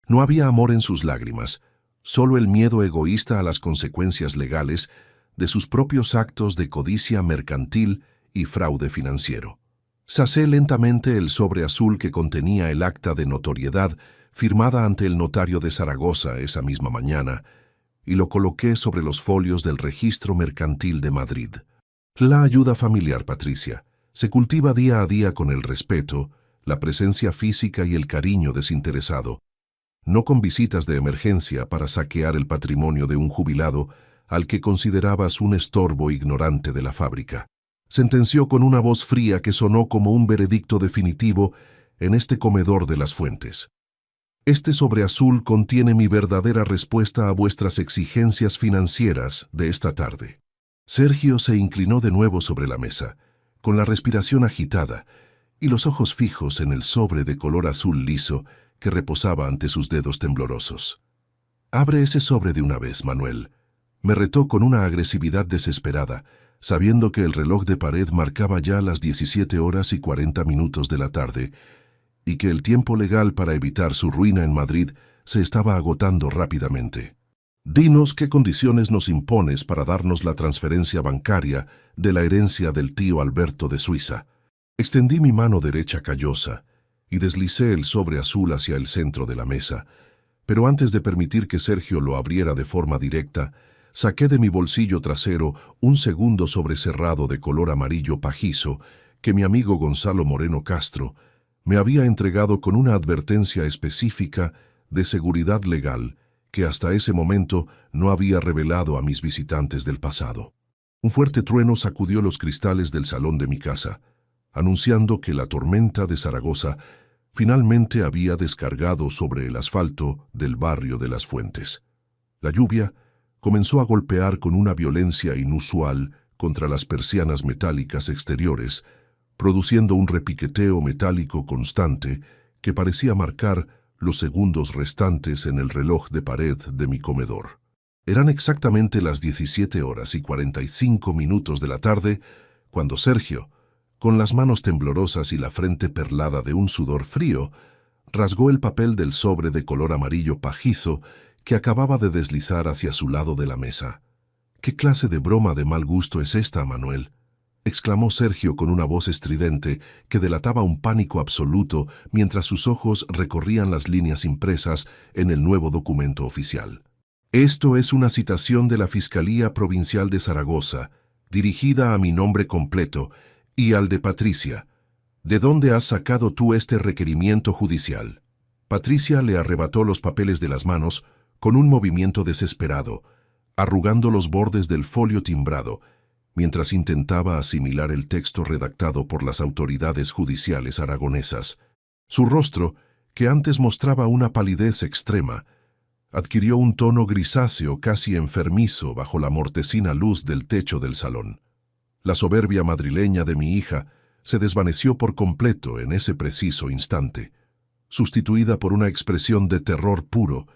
No había amor en sus lágrimas, solo el miedo egoísta a las consecuencias legales de sus propios actos de codicia mercantil y fraude financiero. Sacé lentamente el sobre azul que contenía el acta de notoriedad firmada ante el notario de Zaragoza esa misma mañana y lo coloqué sobre los folios del Registro Mercantil de Madrid. La ayuda familiar, Patricia, se cultiva día a día con el respeto, la presencia física y el cariño desinteresado, no con visitas de emergencia para saquear el patrimonio de un jubilado al que considerabas un estorbo ignorante de la fábrica. Sentenció con una voz fría que sonó como un veredicto definitivo en este comedor de las fuentes. Este sobre azul contiene mi verdadera respuesta a vuestras exigencias financieras de esta tarde. Sergio se inclinó de nuevo sobre la mesa, con la respiración agitada y los ojos fijos en el sobre de color azul liso que reposaba ante sus dedos temblorosos. «Abre ese sobre de una vez, Manuel», me retó con una agresividad desesperada, sabiendo que el reloj de pared marcaba ya las 17:40 de la tarde y que el tiempo legal para evitar su ruina en Madrid se estaba agotando rápidamente. «Dinos qué condiciones nos impones para darnos la transferencia bancaria de la herencia del tío Alberto de Suiza». Extendí mi mano derecha callosa y deslicé el sobre azul hacia el centro de la mesa, pero antes de permitir que Sergio lo abriera de forma directa, saqué de mi bolsillo trasero un segundo sobrecerrado de color amarillo pajizo que mi amigo Gonzalo Moreno Castro me había entregado con una advertencia específica de seguridad legal que hasta ese momento no había revelado a mis visitantes del pasado. Un fuerte trueno sacudió los cristales del salón de mi casa, anunciando que la tormenta de Zaragoza finalmente había descargado sobre el asfalto del barrio de Las Fuentes. La lluvia comenzó a golpear con una violencia inusual contra las persianas metálicas exteriores, produciendo un repiqueteo metálico constante que parecía marcar los segundos restantes en el reloj de pared de mi comedor. Eran exactamente las 17:45 de la tarde cuando Sergio, con las manos temblorosas y la frente perlada de un sudor frío, rasgó el papel del sobre de color amarillo pajizo que acababa de deslizar hacia su lado de la mesa. «¿Qué clase de broma de mal gusto es esta, Manuel?», exclamó Sergio con una voz estridente que delataba un pánico absoluto mientras sus ojos recorrían las líneas impresas en el nuevo documento oficial. «Esto es una citación de la Fiscalía Provincial de Zaragoza, dirigida a mi nombre completo y al de Patricia. ¿De dónde has sacado tú este requerimiento judicial?». Patricia le arrebató los papeles de las manos con un movimiento desesperado, arrugando los bordes del folio timbrado, mientras intentaba asimilar el texto redactado por las autoridades judiciales aragonesas. Su rostro, que antes mostraba una palidez extrema, adquirió un tono grisáceo casi enfermizo bajo la mortecina luz del techo del salón. La soberbia madrileña de mi hija se desvaneció por completo en ese preciso instante, sustituida por una expresión de terror puro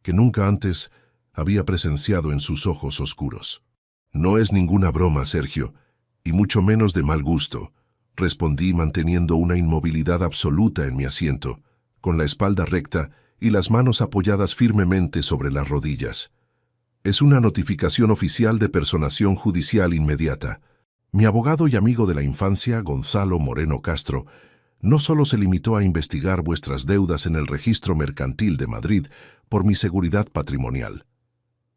que nunca antes había presenciado en sus ojos oscuros. «No es ninguna broma, Sergio, y mucho menos de mal gusto», respondí manteniendo una inmovilidad absoluta en mi asiento, con la espalda recta y las manos apoyadas firmemente sobre las rodillas. «Es una notificación oficial de personación judicial inmediata. Mi abogado y amigo de la infancia, Gonzalo Moreno Castro, no solo se limitó a investigar vuestras deudas en el Registro Mercantil de Madrid por mi seguridad patrimonial.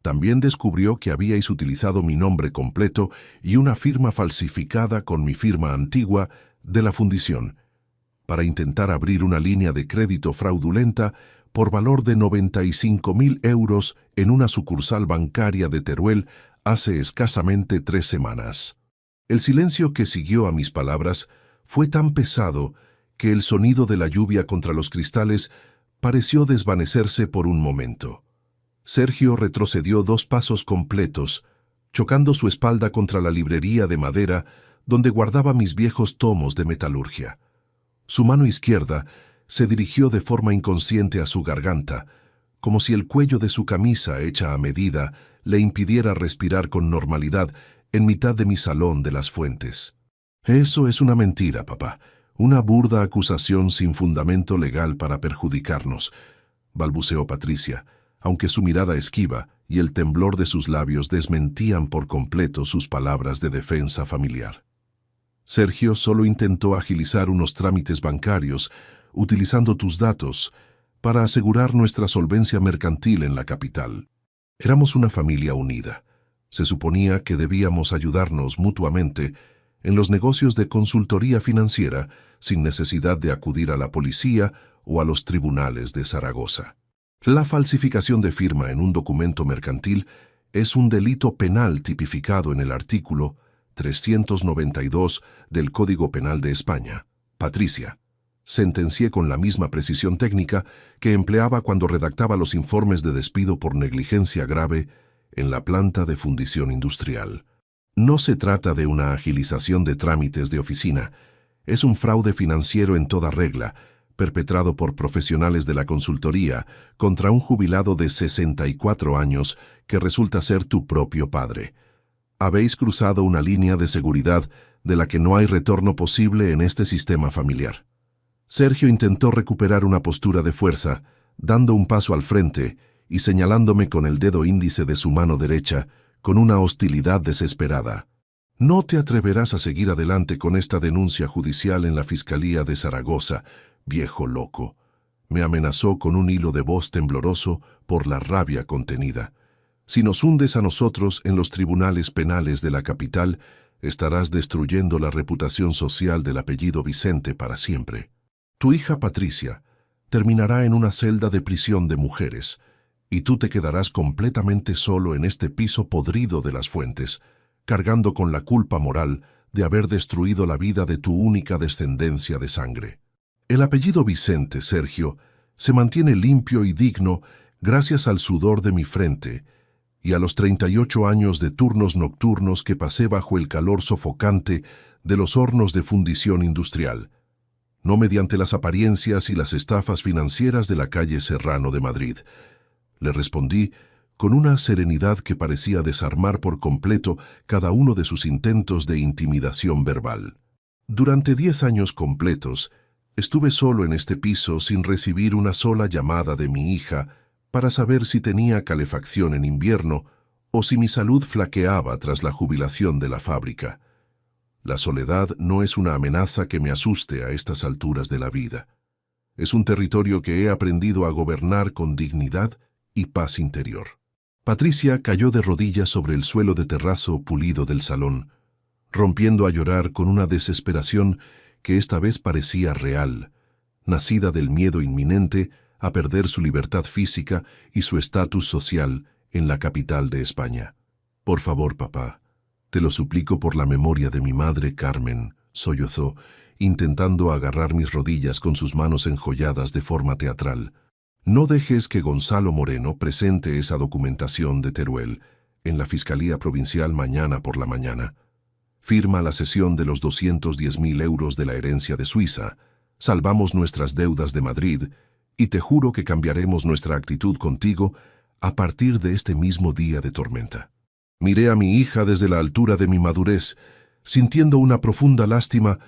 También descubrió que habíais utilizado mi nombre completo y una firma falsificada con mi firma antigua de la fundición para intentar abrir una línea de crédito fraudulenta por valor de 95.000 euros en una sucursal bancaria de Teruel hace escasamente 3 semanas». El silencio que siguió a mis palabras fue tan pesado que el sonido de la lluvia contra los cristales pareció desvanecerse por un momento. Sergio retrocedió 2 pasos completos, chocando su espalda contra la librería de madera donde guardaba mis viejos tomos de metalurgia. Su mano izquierda se dirigió de forma inconsciente a su garganta, como si el cuello de su camisa hecha a medida le impidiera respirar con normalidad en mitad de mi salón de Las Fuentes. «Eso es una mentira, papá, una burda acusación sin fundamento legal para perjudicarnos», balbuceó Patricia, aunque su mirada esquiva y el temblor de sus labios desmentían por completo sus palabras de defensa familiar. «Sergio solo intentó agilizar unos trámites bancarios utilizando tus datos para asegurar nuestra solvencia mercantil en la capital. Éramos una familia unida. Se suponía que debíamos ayudarnos mutuamente en los negocios de consultoría financiera sin necesidad de acudir a la policía o a los tribunales de Zaragoza. La falsificación de firma en un documento mercantil es un delito penal tipificado en el artículo 392 del Código Penal de España. Patricia», sentencié con la misma precisión técnica que empleaba cuando redactaba los informes de despido por negligencia grave en la planta de fundición industrial. «No se trata de una agilización de trámites de oficina. Es un fraude financiero en toda regla, perpetrado por profesionales de la consultoría contra un jubilado de 64 años que resulta ser tu propio padre. Habéis cruzado una línea de seguridad de la que no hay retorno posible en este sistema familiar». Sergio intentó recuperar una postura de fuerza, dando un paso al frente y señalándome con el dedo índice de su mano derecha con una hostilidad desesperada. «No te atreverás a seguir adelante con esta denuncia judicial en la Fiscalía de Zaragoza, viejo loco», me amenazó con un hilo de voz tembloroso por la rabia contenida. «Si nos hundes a nosotros en los tribunales penales de la capital, estarás destruyendo la reputación social del apellido Vicente para siempre. Tu hija Patricia terminará en una celda de prisión de mujeres, y tú te quedarás completamente solo en este piso podrido de Las Fuentes, cargando con la culpa moral de haber destruido la vida de tu única descendencia de sangre». El apellido Vicente, Sergio, se mantiene limpio y digno gracias al sudor de mi frente y a los 38 años de turnos nocturnos que pasé bajo el calor sofocante de los hornos de fundición industrial, no mediante las apariencias y las estafas financieras de la calle Serrano de Madrid. Le respondí con una serenidad que parecía desarmar por completo cada uno de sus intentos de intimidación verbal. Durante 10 años completos, estuve solo en este piso sin recibir una sola llamada de mi hija para saber si tenía calefacción en invierno o si mi salud flaqueaba tras la jubilación de la fábrica. La soledad no es una amenaza que me asuste a estas alturas de la vida. Es un territorio que he aprendido a gobernar con dignidad y paz interior. Patricia cayó de rodillas sobre el suelo de terrazo pulido del salón, rompiendo a llorar con una desesperación que esta vez parecía real, nacida del miedo inminente a perder su libertad física y su estatus social en la capital de España. «Por favor, papá, te lo suplico por la memoria de mi madre Carmen», sollozó, intentando agarrar mis rodillas con sus manos enjolladas de forma teatral. «No dejes que Gonzalo Moreno presente esa documentación de Teruel en la Fiscalía Provincial mañana por la mañana. Firma la cesión de los 210.000 euros de la herencia de Suiza, salvamos nuestras deudas de Madrid y te juro que cambiaremos nuestra actitud contigo a partir de este mismo día de tormenta». Miré a mi hija desde la altura de mi madurez, sintiendo una profunda lástima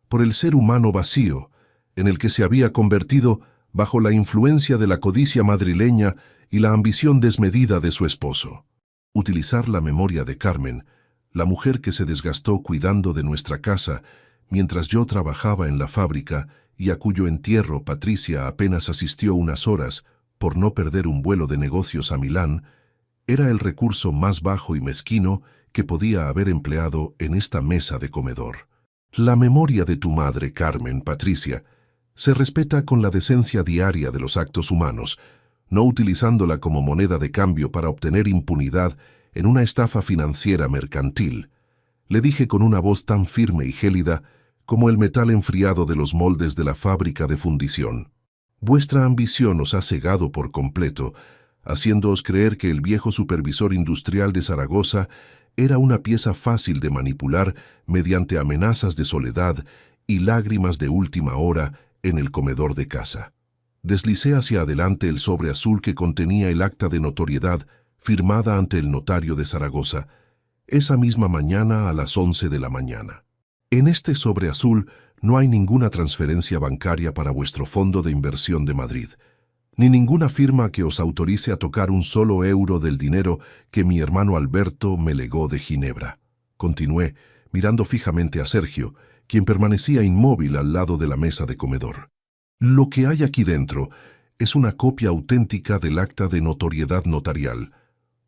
por el ser humano vacío en el que se había convertido bajo la influencia de la codicia madrileña y la ambición desmedida de su esposo. Utilizar la memoria de Carmen, la mujer que se desgastó cuidando de nuestra casa mientras yo trabajaba en la fábrica y a cuyo entierro Patricia apenas asistió unas horas por no perder un vuelo de negocios a Milán, era el recurso más bajo y mezquino que podía haber empleado en esta mesa de comedor. La memoria de tu madre, Carmen, Patricia, se respeta con la decencia diaria de los actos humanos, no utilizándola como moneda de cambio para obtener impunidad en una estafa financiera mercantil. Le dije con una voz tan firme y gélida como el metal enfriado de los moldes de la fábrica de fundición. Vuestra ambición os ha cegado por completo, haciéndoos creer que el viejo supervisor industrial de Zaragoza era una pieza fácil de manipular mediante amenazas de soledad y lágrimas de última hora en el comedor de casa. Deslicé hacia adelante el sobre azul que contenía el acta de notoriedad firmada ante el notario de Zaragoza, esa misma mañana a las 11 de la mañana. En este sobre azul no hay ninguna transferencia bancaria para vuestro fondo de inversión de Madrid, ni ninguna firma que os autorice a tocar un solo euro del dinero que mi hermano Alberto me legó de Ginebra. Continué, mirando fijamente a Sergio, quien permanecía inmóvil al lado de la mesa de comedor. Lo que hay aquí dentro es una copia auténtica del acta de notoriedad notarial,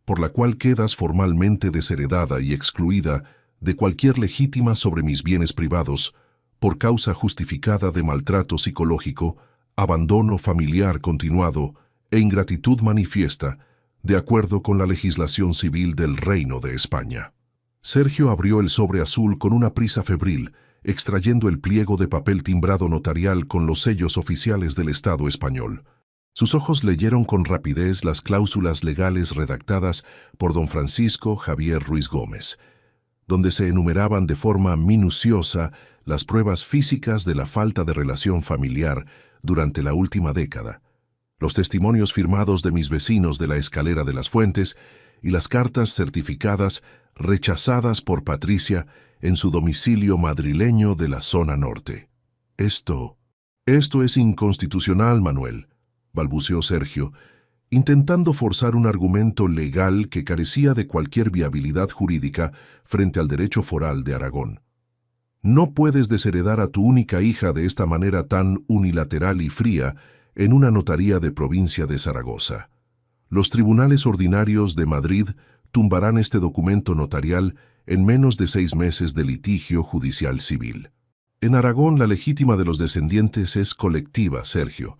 por la cual quedas formalmente desheredada y excluida de cualquier legítima sobre mis bienes privados, por causa justificada de maltrato psicológico, abandono familiar continuado e ingratitud manifiesta, de acuerdo con la legislación civil del Reino de España. Sergio abrió el sobre azul con una prisa febril, extrayendo el pliego de papel timbrado notarial con los sellos oficiales del Estado español. Sus ojos leyeron con rapidez las cláusulas legales redactadas por don Francisco Javier Ruiz Gómez, donde se enumeraban de forma minuciosa las pruebas físicas de la falta de relación familiar durante la última década, los testimonios firmados de mis vecinos de la Escalera de las Fuentes y las cartas certificadas rechazadas por Patricia en su domicilio madrileño de la zona norte. Esto es inconstitucional, Manuel», balbuceó Sergio, intentando forzar un argumento legal que carecía de cualquier viabilidad jurídica frente al derecho foral de Aragón. «No puedes desheredar a tu única hija de esta manera tan unilateral y fría en una notaría de provincia de Zaragoza. Los tribunales ordinarios de Madrid tumbarán este documento notarial en menos de 6 meses de litigio judicial civil. En Aragón la legítima de los descendientes es colectiva, Sergio,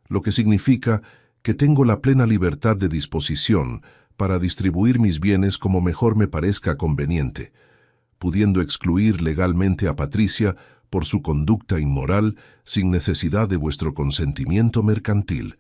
lo que significa que tengo la plena libertad de disposición para distribuir mis bienes como mejor me parezca conveniente, pudiendo excluir legalmente a Patricia por su conducta inmoral sin necesidad de vuestro consentimiento mercantil,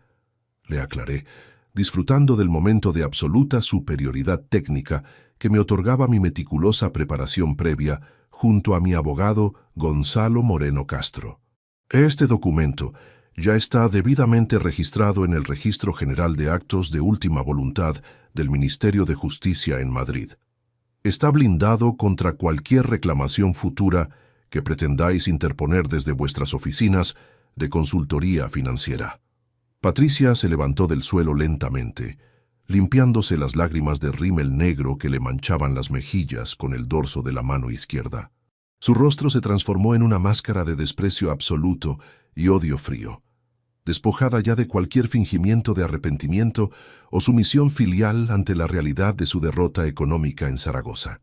le aclaré, disfrutando del momento de absoluta superioridad técnica que me otorgaba mi meticulosa preparación previa junto a mi abogado Gonzalo Moreno Castro. Este documento ya está debidamente registrado en el Registro General de Actos de Última Voluntad del Ministerio de Justicia en Madrid. Está blindado contra cualquier reclamación futura que pretendáis interponer desde vuestras oficinas de consultoría financiera. Patricia se levantó del suelo lentamente, limpiándose las lágrimas de rímel negro que le manchaban las mejillas con el dorso de la mano izquierda. Su rostro se transformó en una máscara de desprecio absoluto y odio frío, despojada ya de cualquier fingimiento de arrepentimiento o sumisión filial ante la realidad de su derrota económica en Zaragoza.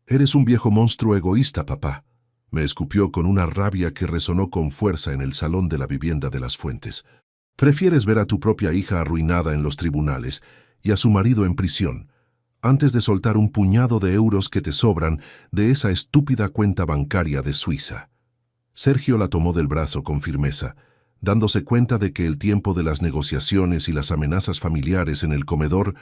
«Eres un viejo monstruo egoísta, papá», me escupió con una rabia que resonó con fuerza en el salón de la vivienda de las Fuentes. «Prefieres ver a tu propia hija arruinada en los tribunales y a su marido en prisión, antes de soltar un puñado de euros que te sobran de esa estúpida cuenta bancaria de Suiza». Sergio la tomó del brazo con firmeza, dándose cuenta de que el tiempo de las negociaciones y las amenazas familiares en el comedor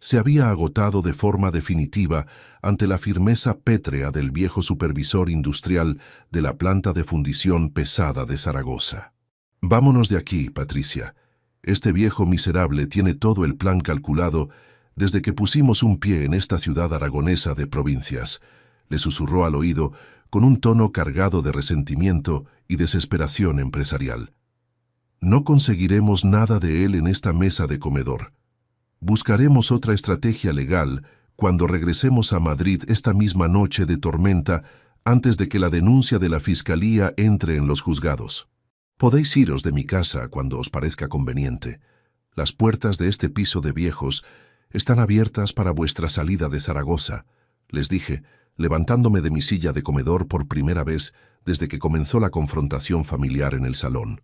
se había agotado de forma definitiva ante la firmeza pétrea del viejo supervisor industrial de la planta de fundición pesada de Zaragoza. «Vámonos de aquí, Patricia. Este viejo miserable tiene todo el plan calculado desde que pusimos un pie en esta ciudad aragonesa de provincias», le susurró al oído con un tono cargado de resentimiento y desesperación empresarial. «No conseguiremos nada de él en esta mesa de comedor. Buscaremos otra estrategia legal cuando regresemos a Madrid esta misma noche de tormenta antes de que la denuncia de la Fiscalía entre en los juzgados. Podéis iros de mi casa cuando os parezca conveniente. Las puertas de este piso de viejos están abiertas para vuestra salida de Zaragoza», les dije, levantándome de mi silla de comedor por primera vez desde que comenzó la confrontación familiar en el salón.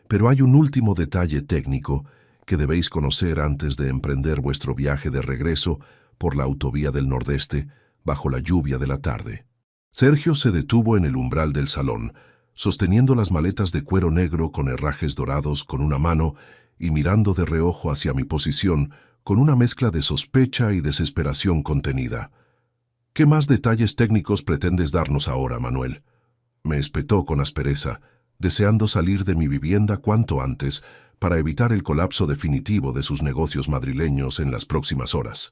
«Pero hay un último detalle técnico que debéis conocer antes de emprender vuestro viaje de regreso por la autovía del Nordeste bajo la lluvia de la tarde». Sergio se detuvo en el umbral del salón, sosteniendo las maletas de cuero negro con herrajes dorados con una mano y mirando de reojo hacia mi posición con una mezcla de sospecha y desesperación contenida. «¿Qué más detalles técnicos pretendes darnos ahora, Manuel?», me espetó con aspereza, deseando salir de mi vivienda cuanto antes para evitar el colapso definitivo de sus negocios madrileños en las próximas horas.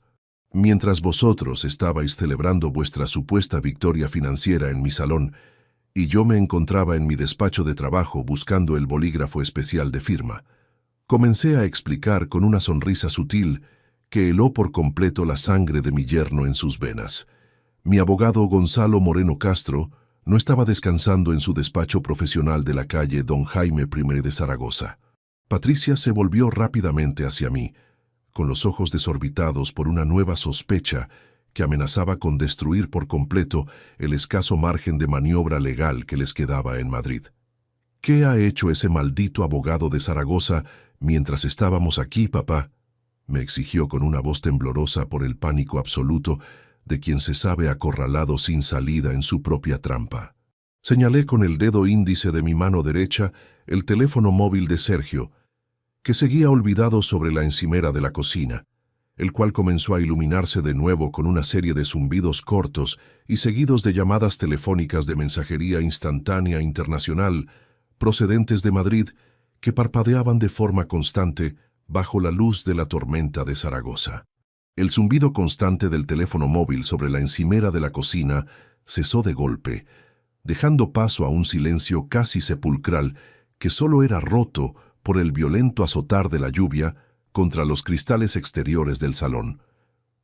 «Mientras vosotros estabais celebrando vuestra supuesta victoria financiera en mi salón, y yo me encontraba en mi despacho de trabajo buscando el bolígrafo especial de firma, comencé a explicar con una sonrisa sutil que heló por completo la sangre de mi yerno en sus venas. Mi abogado Gonzalo Moreno Castro no estaba descansando en su despacho profesional de la calle Don Jaime I de Zaragoza. Patricia se volvió rápidamente hacia mí, con los ojos desorbitados por una nueva sospecha que amenazaba con destruir por completo el escaso margen de maniobra legal que les quedaba en Madrid. «¿Qué ha hecho ese maldito abogado de Zaragoza mientras estábamos aquí, papá?», me exigió con una voz temblorosa por el pánico absoluto de quien se sabe acorralado sin salida en su propia trampa. Señalé con el dedo índice de mi mano derecha el teléfono móvil de Sergio, que seguía olvidado sobre la encimera de la cocina, el cual comenzó a iluminarse de nuevo con una serie de zumbidos cortos y seguidos de llamadas telefónicas de mensajería instantánea internacional procedentes de Madrid que parpadeaban de forma constante bajo la luz de la tormenta de Zaragoza. El zumbido constante del teléfono móvil sobre la encimera de la cocina cesó de golpe, dejando paso a un silencio casi sepulcral que solo era roto por el violento azotar de la lluvia contra los cristales exteriores del salón.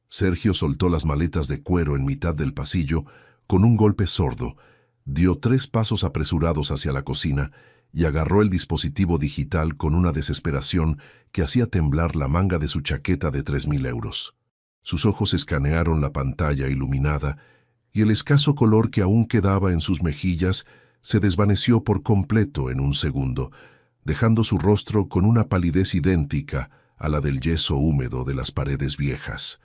Sergio soltó las maletas de cuero en mitad del pasillo con un golpe sordo, dio 3 pasos apresurados hacia la cocina y agarró el dispositivo digital con una desesperación que hacía temblar la manga de su chaqueta de 3.000 euros. Sus ojos escanearon la pantalla iluminada y el escaso color que aún quedaba en sus mejillas se desvaneció por completo en un segundo, dejando su rostro con una palidez idéntica a la del yeso húmedo de las paredes viejas.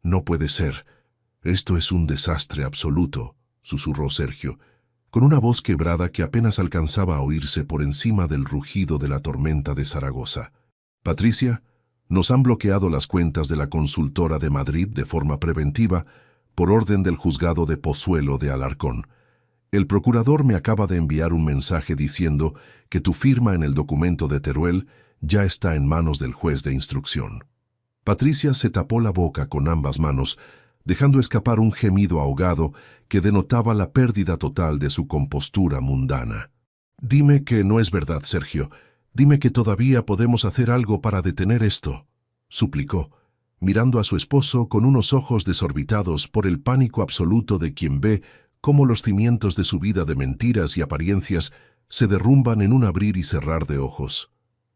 «No puede ser. Esto es un desastre absoluto», susurró Sergio, con una voz quebrada que apenas alcanzaba a oírse por encima del rugido de la tormenta de Zaragoza. Patricia, nos han bloqueado las cuentas de la consultora de Madrid de forma preventiva por orden del juzgado de Pozuelo de Alarcón. El procurador me acaba de enviar un mensaje diciendo que tu firma en el documento de Teruel ya está en manos del juez de instrucción. Patricia se tapó la boca con ambas manos, dejando escapar un gemido ahogado que denotaba la pérdida total de su compostura mundana. Dime que no es verdad, Sergio. Dime que todavía podemos hacer algo para detener esto, suplicó, mirando a su esposo con unos ojos desorbitados por el pánico absoluto de quien ve cómo los cimientos de su vida de mentiras y apariencias se derrumban en un abrir y cerrar de ojos.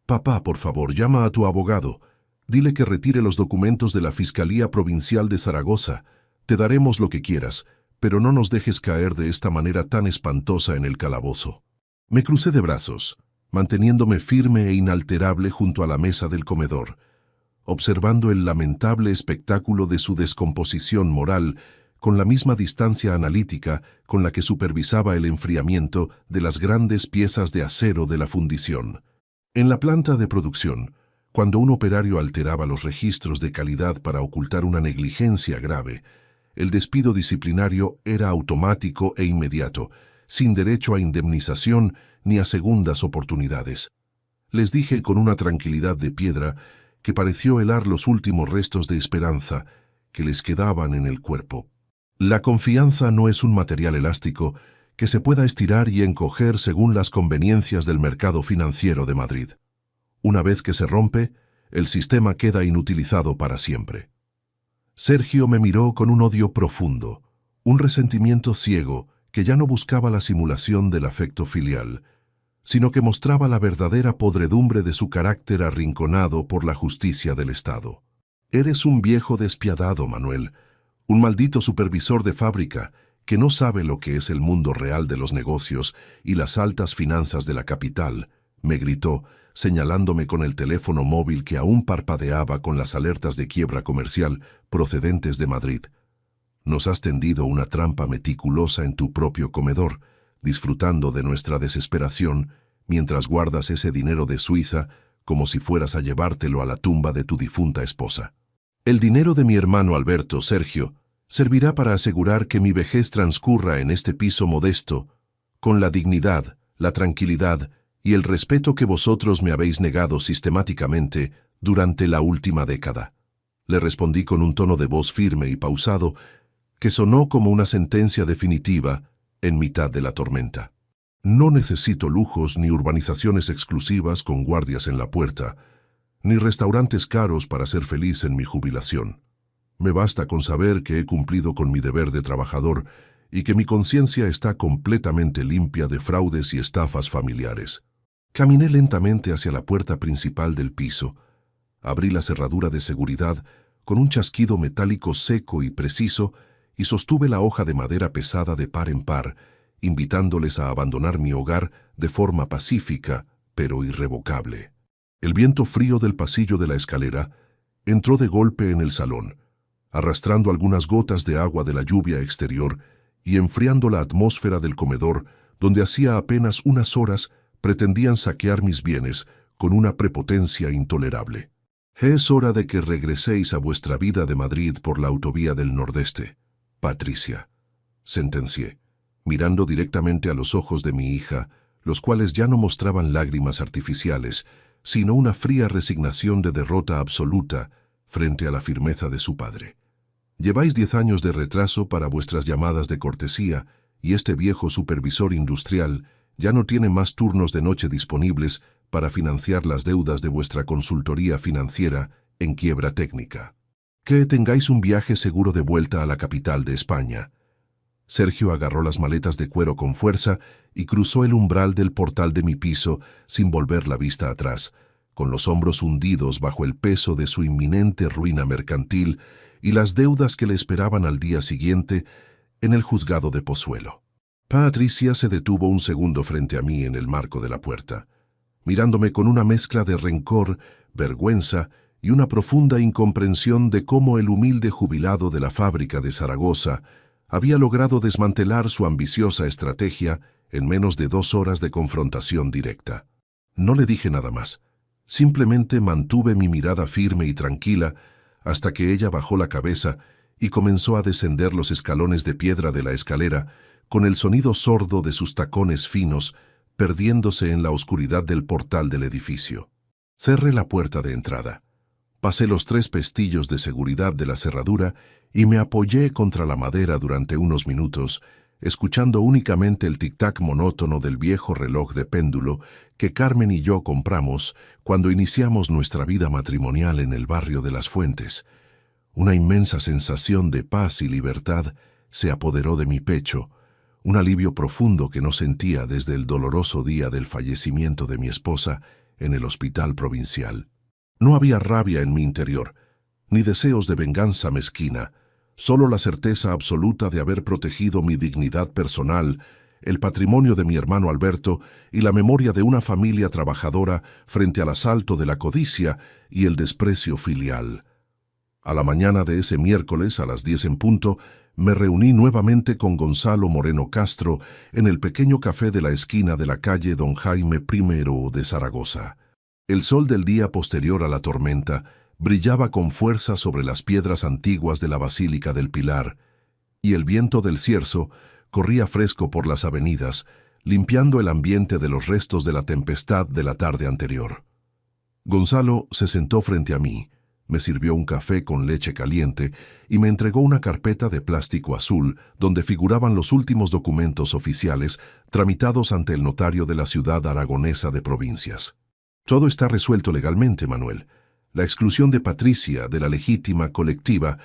Papá, por favor, llama a tu abogado. Dile que retire los documentos de la Fiscalía Provincial de Zaragoza. Te daremos lo que quieras, pero no nos dejes caer de esta manera tan espantosa en el calabozo. Me crucé de brazos, manteniéndome firme e inalterable junto a la mesa del comedor, observando el lamentable espectáculo de su descomposición moral con la misma distancia analítica con la que supervisaba el enfriamiento de las grandes piezas de acero de la fundición. En la planta de producción, cuando un operario alteraba los registros de calidad para ocultar una negligencia grave, el despido disciplinario era automático e inmediato, sin derecho a indemnización ni a segundas oportunidades. Les dije con una tranquilidad de piedra que pareció helar los últimos restos de esperanza que les quedaban en el cuerpo. La confianza no es un material elástico que se pueda estirar y encoger según las conveniencias del mercado financiero de Madrid. Una vez que se rompe, el sistema queda inutilizado para siempre. Sergio me miró con un odio profundo, un resentimiento ciego que ya no buscaba la simulación del afecto filial, sino que mostraba la verdadera podredumbre de su carácter arrinconado por la justicia del Estado. Eres un viejo despiadado, Manuel, un maldito supervisor de fábrica que no sabe lo que es el mundo real de los negocios y las altas finanzas de la capital, me gritó, señalándome con el teléfono móvil que aún parpadeaba con las alertas de quiebra comercial procedentes de Madrid. Nos has tendido una trampa meticulosa en tu propio comedor, disfrutando de nuestra desesperación, mientras guardas ese dinero de Suiza como si fueras a llevártelo a la tumba de tu difunta esposa. El dinero de mi hermano Alberto, Sergio, servirá para asegurar que mi vejez transcurra en este piso modesto, con la dignidad, la tranquilidad y el respeto que vosotros me habéis negado sistemáticamente durante la última década. Le respondí con un tono de voz firme y pausado que sonó como una sentencia definitiva en mitad de la tormenta. No necesito lujos ni urbanizaciones exclusivas con guardias en la puerta, ni restaurantes caros para ser feliz en mi jubilación. Me basta con saber que he cumplido con mi deber de trabajador y que mi conciencia está completamente limpia de fraudes y estafas familiares. Caminé lentamente hacia la puerta principal del piso. Abrí la cerradura de seguridad con un chasquido metálico seco y preciso y sostuve la hoja de madera pesada de par en par, invitándoles a abandonar mi hogar de forma pacífica, pero irrevocable. El viento frío del pasillo de la escalera entró de golpe en el salón, arrastrando algunas gotas de agua de la lluvia exterior y enfriando la atmósfera del comedor, donde hacía apenas unas horas pretendían saquear mis bienes con una prepotencia intolerable. Es hora de que regreséis a vuestra vida de Madrid por la autovía del Nordeste, Patricia, sentencié, mirando directamente a los ojos de mi hija, los cuales ya no mostraban lágrimas artificiales, sino una fría resignación de derrota absoluta frente a la firmeza de su padre. Lleváis 10 años de retraso para vuestras llamadas de cortesía y este viejo supervisor industrial ya no tiene más turnos de noche disponibles para financiar las deudas de vuestra consultoría financiera en quiebra técnica. Que tengáis un viaje seguro de vuelta a la capital de España. Sergio agarró las maletas de cuero con fuerza y cruzó el umbral del portal de mi piso sin volver la vista atrás, con los hombros hundidos bajo el peso de su inminente ruina mercantil y las deudas que le esperaban al día siguiente en el juzgado de Pozuelo. Patricia se detuvo un segundo frente a mí en el marco de la puerta, mirándome con una mezcla de rencor, vergüenza y una profunda incomprensión de cómo el humilde jubilado de la fábrica de Zaragoza había logrado desmantelar su ambiciosa estrategia en menos de 2 horas de confrontación directa. No le dije nada más. Simplemente mantuve mi mirada firme y tranquila hasta que ella bajó la cabeza y comenzó a descender los escalones de piedra de la escalera con el sonido sordo de sus tacones finos perdiéndose en la oscuridad del portal del edificio. Cerré la puerta de entrada. Pasé los 3 pestillos de seguridad de la cerradura y me apoyé contra la madera durante unos minutos, escuchando únicamente el tic-tac monótono del viejo reloj de péndulo que Carmen y yo compramos cuando iniciamos nuestra vida matrimonial en el barrio de Las Fuentes. Una inmensa sensación de paz y libertad se apoderó de mi pecho, un alivio profundo que no sentía desde el doloroso día del fallecimiento de mi esposa en el hospital provincial. No había rabia en mi interior, ni deseos de venganza mezquina, solo la certeza absoluta de haber protegido mi dignidad personal, el patrimonio de mi hermano Alberto y la memoria de una familia trabajadora frente al asalto de la codicia y el desprecio filial. A la mañana de ese miércoles, a las 10 en punto, me reuní nuevamente con Gonzalo Moreno Castro en el pequeño café de la esquina de la calle Don Jaime I de Zaragoza. El sol del día posterior a la tormenta brillaba con fuerza sobre las piedras antiguas de la Basílica del Pilar, y el viento del Cierzo corría fresco por las avenidas, limpiando el ambiente de los restos de la tempestad de la tarde anterior. Gonzalo se sentó frente a mí, me sirvió un café con leche caliente y me entregó una carpeta de plástico azul donde figuraban los últimos documentos oficiales tramitados ante el notario de la ciudad aragonesa de Provincias. Todo está resuelto legalmente, Manuel. La exclusión de Patricia de la legítima colectiva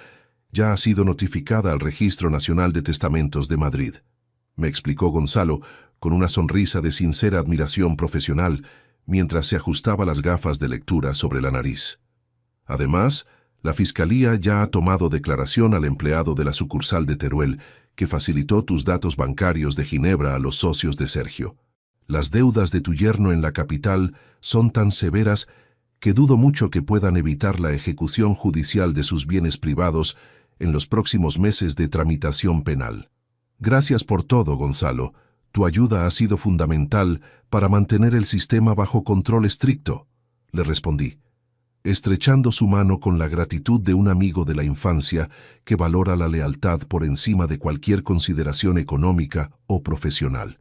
ya ha sido notificada al Registro Nacional de Testamentos de Madrid, me explicó Gonzalo con una sonrisa de sincera admiración profesional mientras se ajustaba las gafas de lectura sobre la nariz. Además, la Fiscalía ya ha tomado declaración al empleado de la sucursal de Teruel que facilitó tus datos bancarios de Ginebra a los socios de Sergio. Las deudas de tu yerno en la capital son tan severas que dudo mucho que puedan evitar la ejecución judicial de sus bienes privados en los próximos meses de tramitación penal. Gracias por todo, Gonzalo. Tu ayuda ha sido fundamental para mantener el sistema bajo control estricto, le respondí, estrechando su mano con la gratitud de un amigo de la infancia que valora la lealtad por encima de cualquier consideración económica o profesional.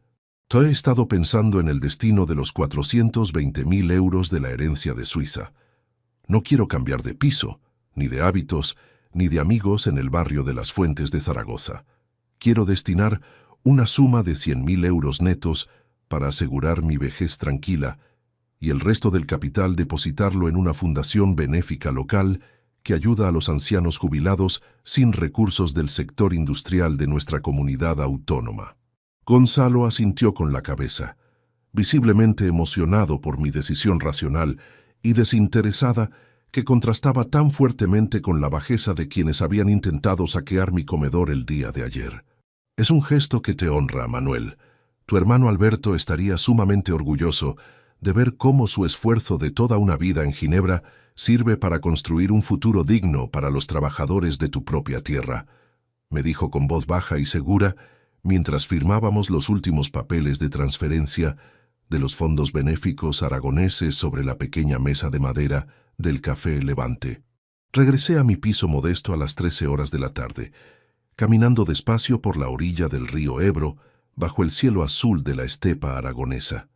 He estado pensando en el destino de los 420.000 euros de la herencia de Suiza. No quiero cambiar de piso, ni de hábitos, ni de amigos en el barrio de Las Fuentes de Zaragoza. Quiero destinar una suma de 100.000 euros netos para asegurar mi vejez tranquila y el resto del capital depositarlo en una fundación benéfica local que ayuda a los ancianos jubilados sin recursos del sector industrial de nuestra comunidad autónoma. Gonzalo asintió con la cabeza, visiblemente emocionado por mi decisión racional y desinteresada que contrastaba tan fuertemente con la bajeza de quienes habían intentado saquear mi comedor el día de ayer. Es un gesto que te honra, Manuel. Tu hermano Alberto estaría sumamente orgulloso de ver cómo su esfuerzo de toda una vida en Ginebra sirve para construir un futuro digno para los trabajadores de tu propia tierra, me dijo con voz baja y segura mientras firmábamos los últimos papeles de transferencia de los fondos benéficos aragoneses sobre la pequeña mesa de madera del Café Levante. Regresé a mi piso modesto a las 13 horas de la tarde, caminando despacio por la orilla del río Ebro, bajo el cielo azul de la estepa aragonesa.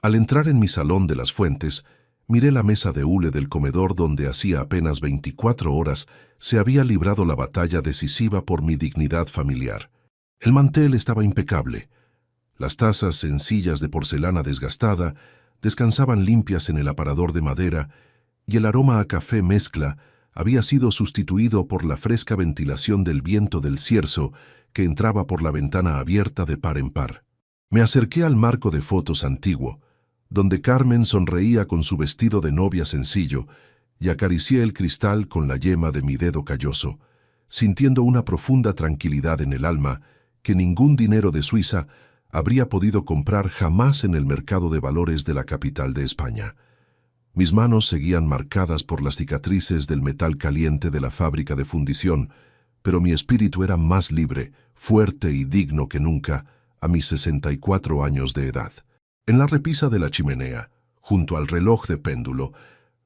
Al entrar en mi salón de Las Fuentes, miré la mesa de hule del comedor donde hacía apenas 24 horas se había librado la batalla decisiva por mi dignidad familiar. El mantel estaba impecable. Las tazas sencillas de porcelana desgastada descansaban limpias en el aparador de madera y el aroma a café mezcla había sido sustituido por la fresca ventilación del viento del Cierzo que entraba por la ventana abierta de par en par. Me acerqué al marco de fotos antiguo, donde Carmen sonreía con su vestido de novia sencillo, y acaricié el cristal con la yema de mi dedo calloso, sintiendo una profunda tranquilidad en el alma que ningún dinero de Suiza habría podido comprar jamás en el mercado de valores de la capital de España. Mis manos seguían marcadas por las cicatrices del metal caliente de la fábrica de fundición, pero mi espíritu era más libre, fuerte y digno que nunca a mis 64 años de edad. En la repisa de la chimenea, junto al reloj de péndulo,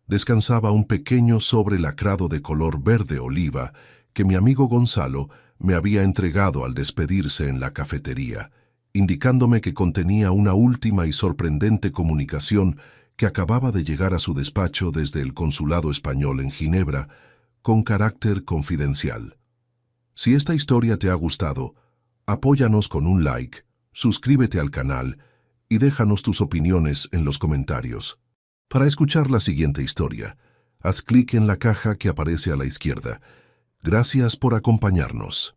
descansaba un pequeño sobre lacrado de color verde oliva que mi amigo Gonzalo me había entregado al despedirse en la cafetería, indicándome que contenía una última y sorprendente comunicación que acababa de llegar a su despacho desde el Consulado Español en Ginebra, con carácter confidencial. Si esta historia te ha gustado, apóyanos con un like, suscríbete al canal y déjanos tus opiniones en los comentarios. Para escuchar la siguiente historia, haz clic en la caja que aparece a la izquierda. Gracias por acompañarnos.